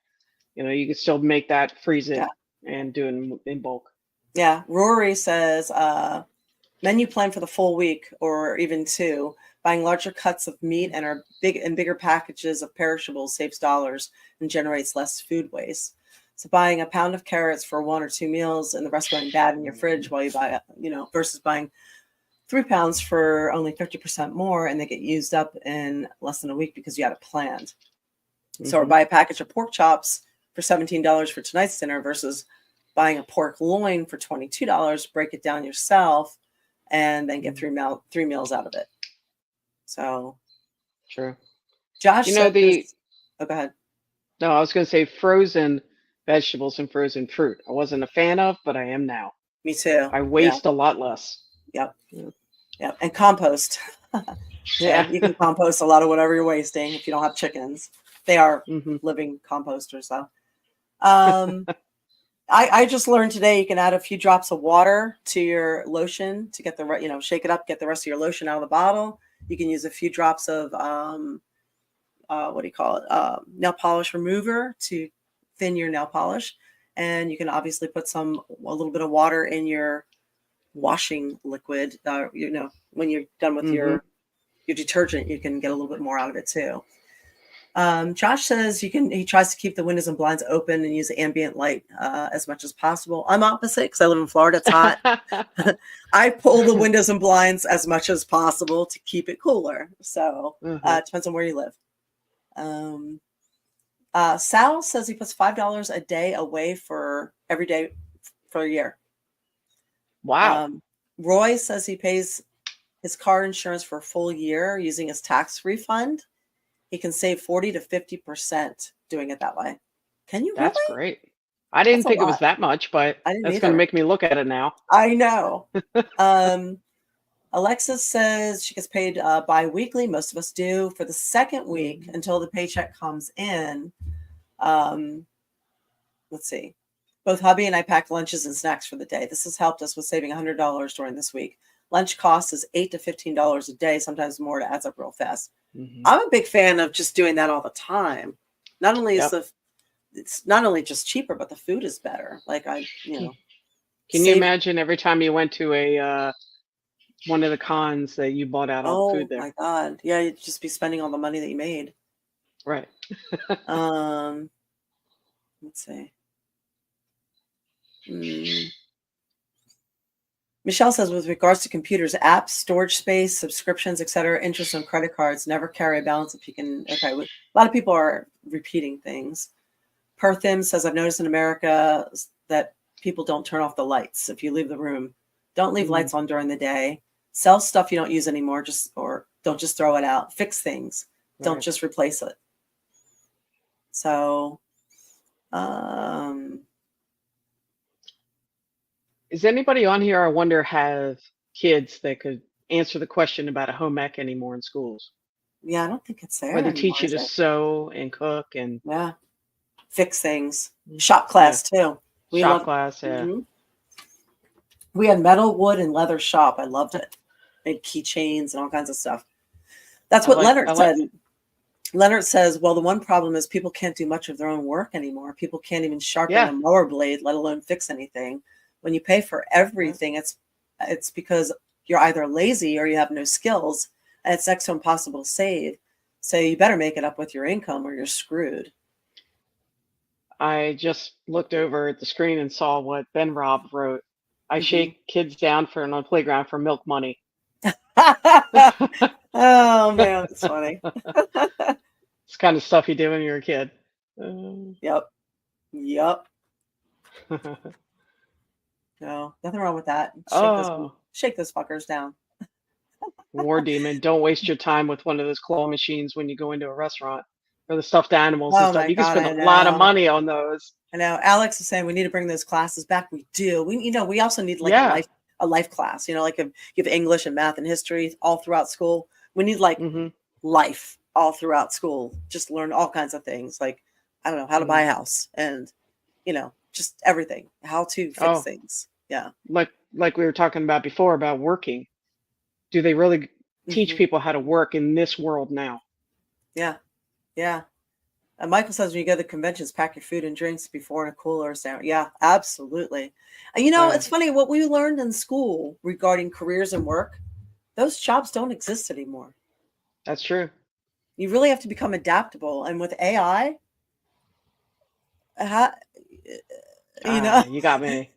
You can still make that, freeze yeah, it, and do it in bulk. yeah. Rory says menu plan for the full week or even 2. Buying larger cuts of meat and our bigger packages of perishables saves dollars and generates less food waste. So buying a pound of carrots for 1 or 2 meals and the rest going bad in your fridge while you buy it, versus buying 3 pounds for only 50% more, and they get used up in less than a week because you had it planned. So, or Mhm. buy a package of pork chops for $17 for tonight's dinner versus buying a pork loin for $22, break it down yourself, and then get three meals out of it. So, True. Josh You know, says, oh, go ahead. no, I was going to say frozen vegetables and frozen fruit. I wasn't a fan of, but I am now. Me too. I Yeah. waste a lot less. Yep. Yeah. Yep. And compost. Yeah. You can compost a lot of whatever you're wasting if you don't have chickens. They are Mhm. living composters, though. I just learned today you can add a few drops of water to your lotion to get the shake it up, get the rest of your lotion out of the bottle. You can use a few drops of what do you call it? Nail polish remover to thin your nail polish, and you can obviously put a little bit of water in your washing liquid. When you're done with Mhm. your detergent, you can get a little bit more out of it too. Josh says he tries to keep the windows and blinds open and use ambient light as much as possible. I'm opposite because I live in Florida. It's hot. I pull the windows and blinds as much as possible to keep it cooler. So Mhm. it depends on where you live. Sal says he puts $5 a day away for every day for a year. Wow. Roy says he pays his car insurance for a full year using his tax refund. He can save 40 to 50% doing it that way. Can you That's really? great. I That's didn't a think it was lot. that much, but I didn't that's going to either. make me look at it now. I know. Alexis says she gets paid bi-weekly. Most of us do for the second week until the paycheck comes in. Let's see. Both hubby and I pack lunches and snacks for the day. This has helped us with saving $100 during this week. Lunch cost is $8 to $15 a day, sometimes more. It adds up real fast. Mhm. I'm a big fan of just doing that all the time. Not only is Yep. it's not only just cheaper, but the food is better. Like Can you save. imagine every time you went to a one of the cons that you bought out all the food Oh there? my God. Yeah, you'd just be spending all the money that you made. Right. Let's see. Michelle says, with regards to computers, apps, storage space, subscriptions, etc., interest on credit cards, never carry a balance if you can. Okay, a lot of people are repeating things. Perthim says, I've noticed in America that people don't turn off the lights if you leave the room. Don't leave lights on during the day. Sell stuff you don't use anymore, or don't just throw it out. Fix things. Don't Right. just replace it. So, Is anybody on here, I wonder, have kids that could answer the question about a home ec anymore in schools? yeah, I don't think it's there Where they anymore, teach you is to it? sew and cook and Yeah. Fix things. Shop class too. We shop love. class. Yeah. Mhm. We had metal, wood, and leather shop. I loved it. Made keychains and all kinds of stuff. That's I what like. Leonard said. Leonard says, well, the one problem is people can't do much of their own work anymore. People can't even sharpen Yeah. a mower blade, let alone fix anything. When you pay for everything, it's because you're either lazy or you have no skills, and it's next to impossible to save. So you better make it up with your income or you're screwed. I just looked over at the screen and saw what Ben Robb wrote. I Mhm. shake kids down on the playground for milk money. Oh man, that's funny. It's kind of stuff you do when you're a kid. Yep. No, nothing wrong with that. Oh, Shake those fuckers down. War Demon. Don't waste your time with one of those claw machines when you go into a restaurant or the stuffed animals and Oh stuff. my You can God, spend I a lot of know. money on those. I know. Alex is saying we need to bring those classes back. We do. We also need like Yeah. a life class. Like if you have English and math and history all throughout school. We need like life all throughout school. Just learn all kinds of things. Like, I don't know, how to buy a house and just everything. How to fix things. Yeah. Like we were talking about before about working. Do they really teach Mhm. people how to work in this world now? Yeah. Yeah. And Michael says when you go to the conventions, pack your food and drinks before in a cooler or something. Yeah, absolutely. And it's funny what we learned in school regarding careers and work. Those jobs don't exist anymore. That's true. You really have to become adaptable. And with AI, You got me.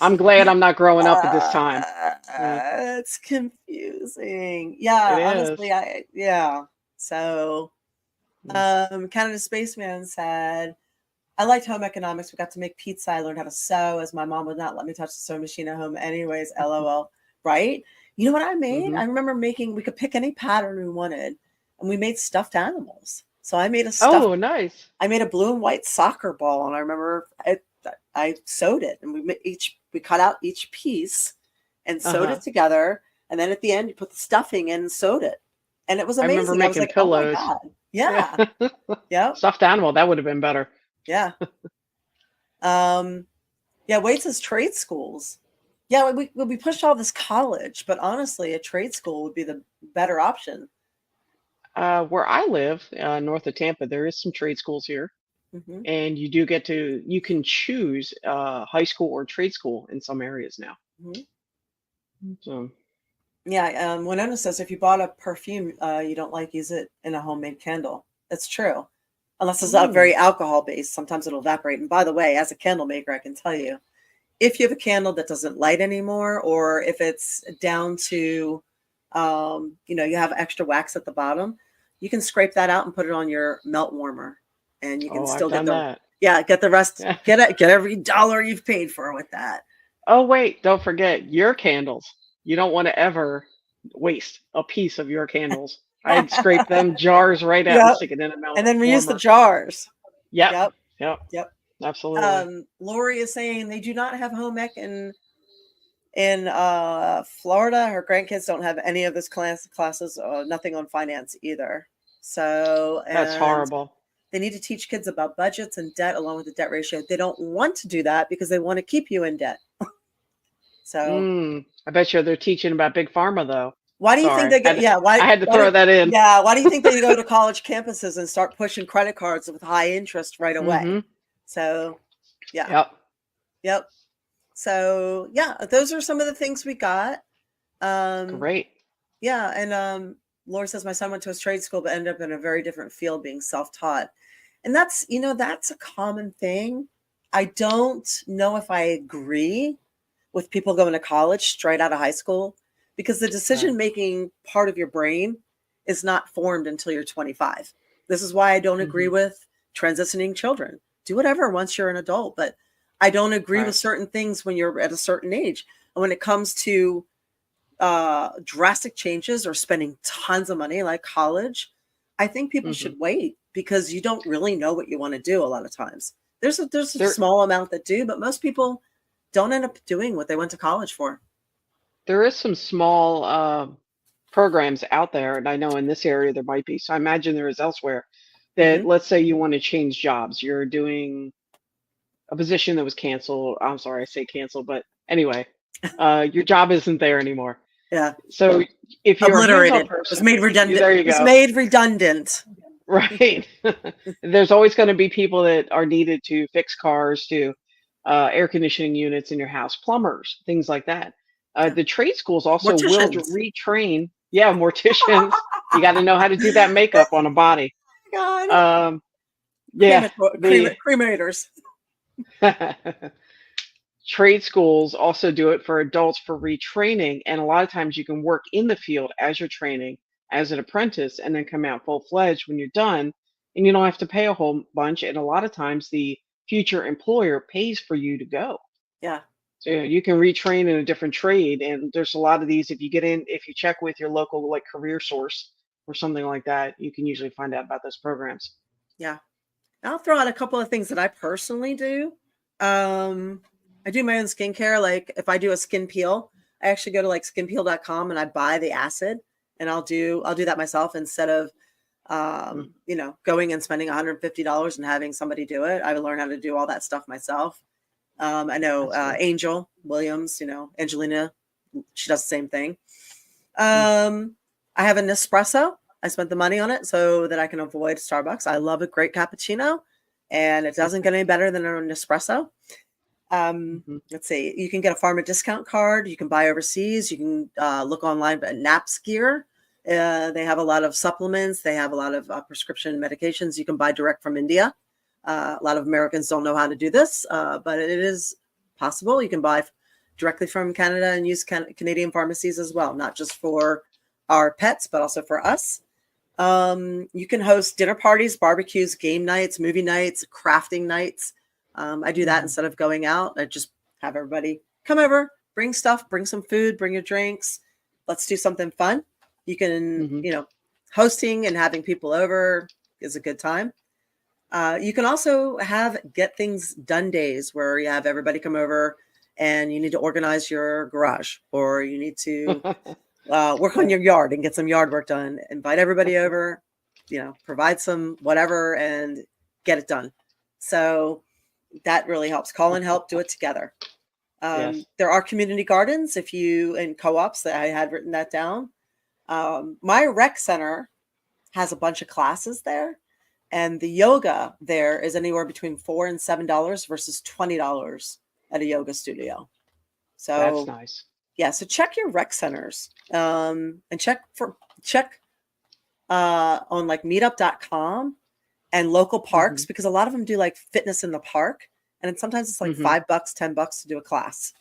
I'm glad I'm not growing up at this time. Yeah, It's confusing. it Yeah, is. honestly, so Mm. Canada Spaceman said, I liked home economics. We got to make pizza. I learned how to sew as my mom would not let me touch the sewing machine at home anyways. LOL. Right? You know what I made? Hmm. I remember we could pick any pattern we wanted and we made stuffed animals. So Oh, nice. I made a blue and white soccer ball, and I remember I sewed it, and we cut out each piece and sewed Uh-huh. it together, and then at the end you put the stuffing in and sewed it, and it was I remember amazing. I was making like, oh my pillows. god, Yeah. yeah, yep, Stuffed animal, that would have been better. yeah, um, yeah. Wait says trade schools. Yeah, we pushed all this college, but honestly, a trade school would be the better option. Where I live, north of Tampa, there is some trade schools here, Hmm. and you can choose high school or trade school in some areas now. Hmm. So Yeah, Winona says if you bought a perfume you don't like, use it in a homemade candle. That's true. Unless it's not mm, very alcohol based, sometimes it'll evaporate. And by the way, as a candle maker, I can tell you, if you have a candle that doesn't light anymore, or if it's down to, you have extra wax at the bottom, you can scrape that out and put it on your melt warmer, and you can oh, I've still done that. get the rest, Yeah. get every dollar you've paid for with that. Oh, wait, don't forget your candles. You don't want to ever waste a piece of your candles. I'd scrape them jars right out and Yep. stick it in a melt And then reuse the warmer. jars. Yep. Yep. Yep. Yep. Absolutely. Lori is saying they do not have home ec in Florida. Her grandkids don't have any of this classes, nothing on finance either. So, That's and horrible. they need to teach kids about budgets and debt along with the debt ratio. They don't want to do that because they want to keep you in debt. So, I bet you they're teaching about big pharma though. why do you think Sorry, they get? Yeah, I had to throw that in. why do you think they go to college campuses and start pushing credit cards with high interest right away? Mm-hmm. So, yeah, Yep. yep. So, yeah, those are some of the things we got. Great. Yeah, and Laura says my son went to a trade school but ended up in a very different field being self-taught. And that's a common thing. I don't know if I agree with people going to college straight out of high school because the Right. decision-making part of your brain is not formed until you're 25. This is why I don't agree Mm-hmm. with transitioning children. Do whatever once you're an adult, but I don't agree Right. with certain things when you're at a certain age. And when it comes to drastic changes or spending tons of money like college, I think people Mm-hmm. should wait because you don't really know what you want to do a lot of times. There's a There, small amount that do, but most people don't end up doing what they went to college for. there is some small programs out there, and I know in this area there might be. So I imagine there is elsewhere that, Hmm. let's say you want to change jobs. You're doing a position that was canceled. I'm sorry, I say canceled, but anyway, your job isn't there anymore. Yeah. So if you're a hands-on Obliterated. It was person, made redundant. there you It was go. made redundant. Right. There's always going to be people that are needed to fix cars, to air conditioning units in your house, plumbers, things like that. Yeah. The trade schools also will Morticians. retrain. Yeah, morticians. You got to know how to do that makeup on a body. God. Yeah, the Cremators. trade schools also do it for adults for retraining, and a lot of times you can work in the field as you're training as an apprentice and then come out full-fledged when you're done, and you don't have to pay a whole bunch, and a lot of times the future employer pays for you to go. Yeah. So you can retrain in a different trade, and there's a lot of these. If you check with your local like career source or something like that, you can usually find out about those programs. Yeah. I'll throw out a couple of things that I personally do. I do my own skincare. Like if I do a skin peel, I actually go to like skinpeel.com and I buy the acid, and I'll do that myself instead of going and spending $150 and having somebody do it. I would learn how to do all that stuff myself. I know That's good. Angel Williams, Angelina, she does the same thing. Mm. I have an espresso. I spent the money on it so that I can avoid Starbucks. I love a great cappuccino, and it doesn't get any better than an espresso. Mhm. Let's see. You can get a pharma discount card. You can buy overseas. You can look online at Naps Gear. They have a lot of supplements. They have a lot of prescription medications you can buy direct from India. A lot of Americans don't know how to do this, but it is possible. You can buy directly from Canada and use Canadian pharmacies as well, not just for our pets, but also for us. You can host dinner parties, barbecues, game nights, movie nights, crafting nights. I do that instead of going out. I just have everybody come over, bring stuff, bring some food, bring your drinks. Let's do something fun. You can, hosting and having people over is a good time. You can also have get things done days where you have everybody come over and you need to organize your garage, or you need to work on your yard and get some yard work done. Invite everybody over, provide some whatever and get it done. So that really helps. Call and help, do it together. Yes. There are community gardens and co-ops that I had written that down. My rec center has a bunch of classes there, and the yoga there is anywhere between $4 and $7 versus $20 at a yoga studio. So That's nice. yeah, so check your rec centers and check on like meetup.com and local parks, because a lot of them do like fitness in the park, and sometimes it's like $5, $10 to do a class.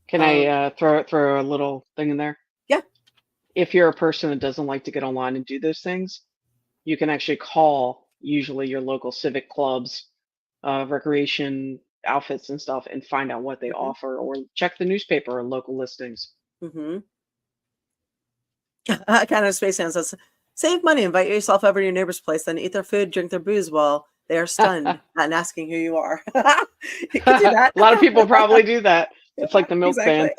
Can I throw a little thing in there? Yeah. If you're a person that doesn't like to get online and do those things, you can actually call usually your local civic clubs, recreation outfits and stuff, and find out what they offer, or check the newspaper or local listings. Kind of Space Hand says, save money, invite yourself over to your neighbor's place, then eat their food, drink their booze while they are stunned and asking who you are. You can do that. A lot of people probably do that. It's like the milk ban.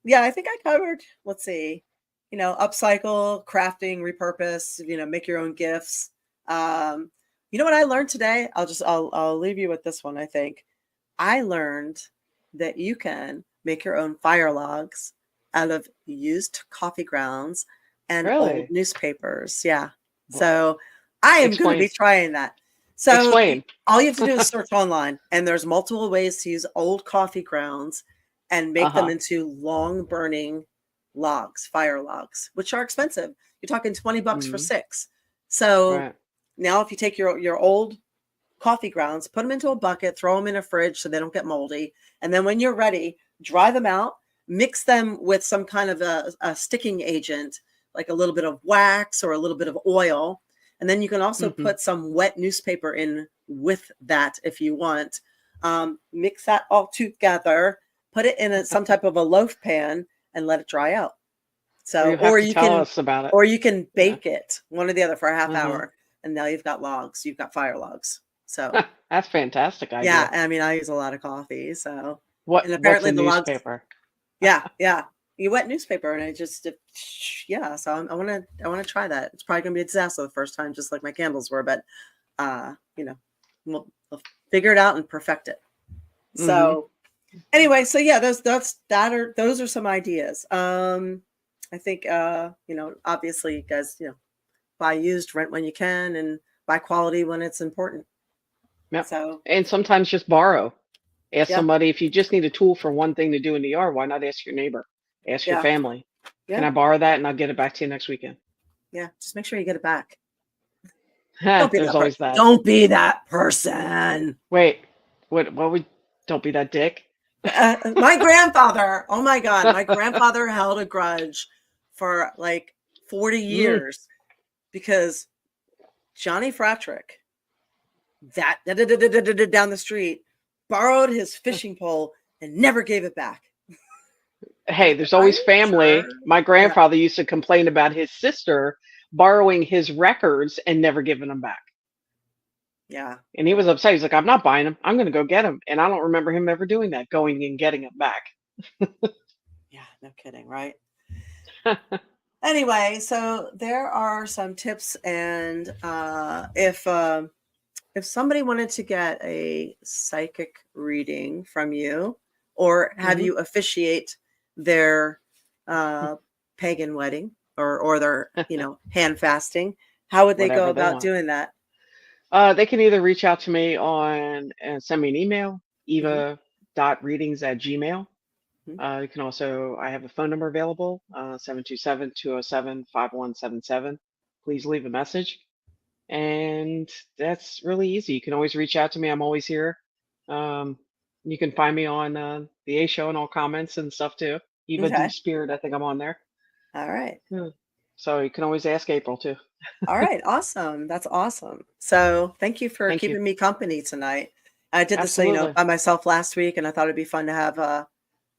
Yeah, I think I covered, let's see, upcycle, crafting, repurpose, make your own gifts. You know what I learned today? I'll leave you with this one. I think I learned that you can make your own fire logs out of used coffee grounds and old newspapers. Yeah. So I am going to be trying that. So Explain. All you have to do is search online, and there's multiple ways to use old coffee grounds and make them into long burning logs, fire logs, which are expensive. You're talking $20 for 6. So now if you take your old coffee grounds, put them into a bucket, throw them in a fridge so they don't get moldy. And then when you're ready, dry them out, mix them with some kind of a sticking agent, like a little bit of wax or a little bit of oil. And then you can also put some wet newspaper in with that if you want. Mix that all together, put it in some type of a loaf pan and let it dry out. So, or you can tell us about it, or you can bake it, one or the other, for a half hour. And now you've got logs, you've got fire logs. So that's fantastic idea. Yeah. I mean, I use a lot of coffee. So and apparently the newspaper. Logs, yeah. You wet newspaper, and so I want to try that. It's probably gonna be a disaster the first time, just like my candles were, but we'll figure it out and perfect it. So anyway, so yeah, those are some ideas. I think obviously you guys, buy used, rent when you can, and buy quality when it's important. Yep. So, and sometimes just borrow. Ask somebody, if you just need a tool for one thing to do in the yard, why not ask your neighbor? Ask your family. Can I borrow that, and I'll get it back to you next weekend? Yeah, just make sure you get it back. There's always that. Don't be that person. Wait, what would? Don't be that dick. My grandfather. Oh my God, my grandfather held a grudge for like 40 years because Johnny Fratrick, that down the street, borrowed his fishing pole and never gave it back. Hey, there's always family. My grandfather used to complain about his sister borrowing his records and never giving them back. Yeah. And he was upset. He's like, I'm not buying them. I'm going to go get them. And I don't remember him ever doing that, going and getting them back. Yeah, no kidding, right? Anyway, so there are some tips, and if somebody wanted to get a psychic reading from you, or have you officiate their pagan wedding or their hand fasting, how would they go about doing that? They can either reach out to me and send me an email, eva.readings@gmail.com. You can also, I have a phone number available, 727-207-5177. Please leave a message. And that's really easy. You can always reach out to me. I'm always here. You can find me on the A Show and all comments and stuff too. Eva D Okay. Spirit, I think I'm on there. All right. So you can always ask April too. All right. Awesome. That's awesome. So thank you for Thank you. keeping me company tonight. I did this, Absolutely. by myself last week, and I thought it'd be fun to have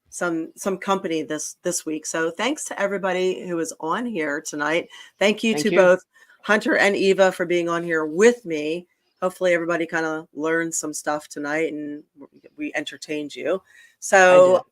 some company this week. So thanks to everybody who is on here tonight. Thank you Thank to you. both Hunter and Eva for being on here with me. Hopefully everybody kind of learned some stuff tonight and we entertained you. So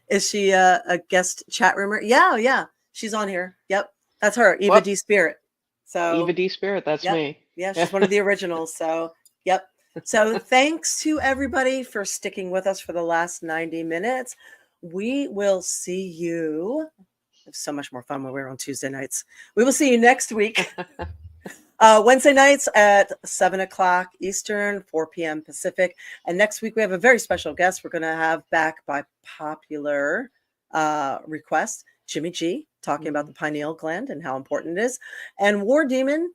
is she a guest chat roomer? Yeah. She's on here. Yep. That's her, Eva D Spirit. So Eva D Spirit, that's me. yeah, she's one of the originals. So yep. So thanks to everybody for sticking with us for the last 90 minutes. We will see you. It's so much more fun when we're on Tuesday nights. We will see you next week. Wednesday nights at 7 o'clock Eastern, 4 p.m. Pacific. And next week we have a very special guest we're going to have back by popular request, Jimmy G, talking about the pineal gland and how important it is. And War Demon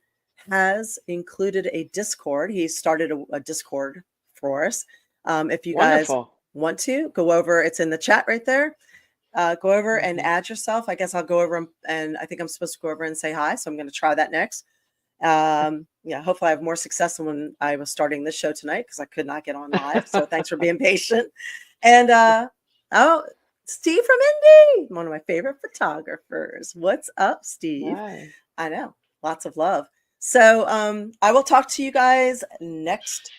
has included a Discord. He started a Discord for us. If you guys want to go over, it's in the chat right there. Go over and add yourself. I guess I'll go over and I think I'm supposed to go over and say hi. So I'm going to try that next. Hopefully I have more success than when I was starting this show tonight because I could not get on live. So thanks for being patient. And Steve from Indy, one of my favorite photographers. What's up, Steve? Hi. I know, lots of love. So I will talk to you guys next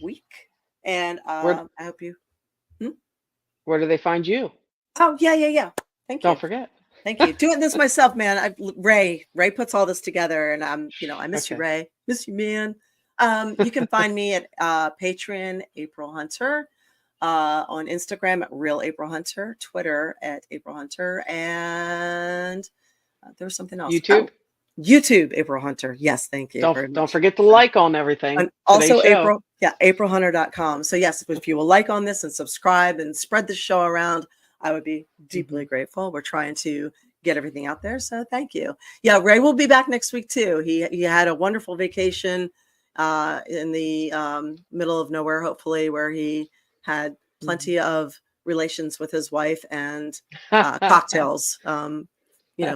week. And I hope you. Where do they find you? Oh, yeah. Thank you. Don't forget. Thank you. Doing this myself, man. Ray Puts all this together, and I miss you, Ray. Miss you, man. You can find me at Patreon, April Hunter, on Instagram at Real April Hunter, Twitter at April Hunter, and there was something else. YouTube. YouTube, April Hunter. Yes, thank you. Don't forget to like on everything. And also aprilhunter.com. So yes, if you will like on this and subscribe and spread the show around, I would be deeply grateful. We're trying to get everything out there. So thank you. Yeah, Ray will be back next week too. He had a wonderful vacation in the middle of nowhere, hopefully, where he had plenty of relations with his wife and cocktails,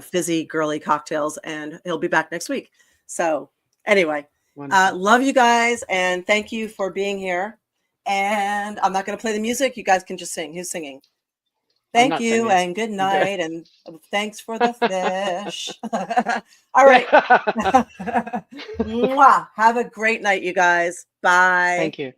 fizzy, girly cocktails. And he'll be back next week. So anyway, love you guys. And thank you for being here. And I'm not going to play the music. You guys can just sing. Who's singing? Thank you and good night and thanks for the fish. All right. Have a great night, you guys. Bye. Thank you.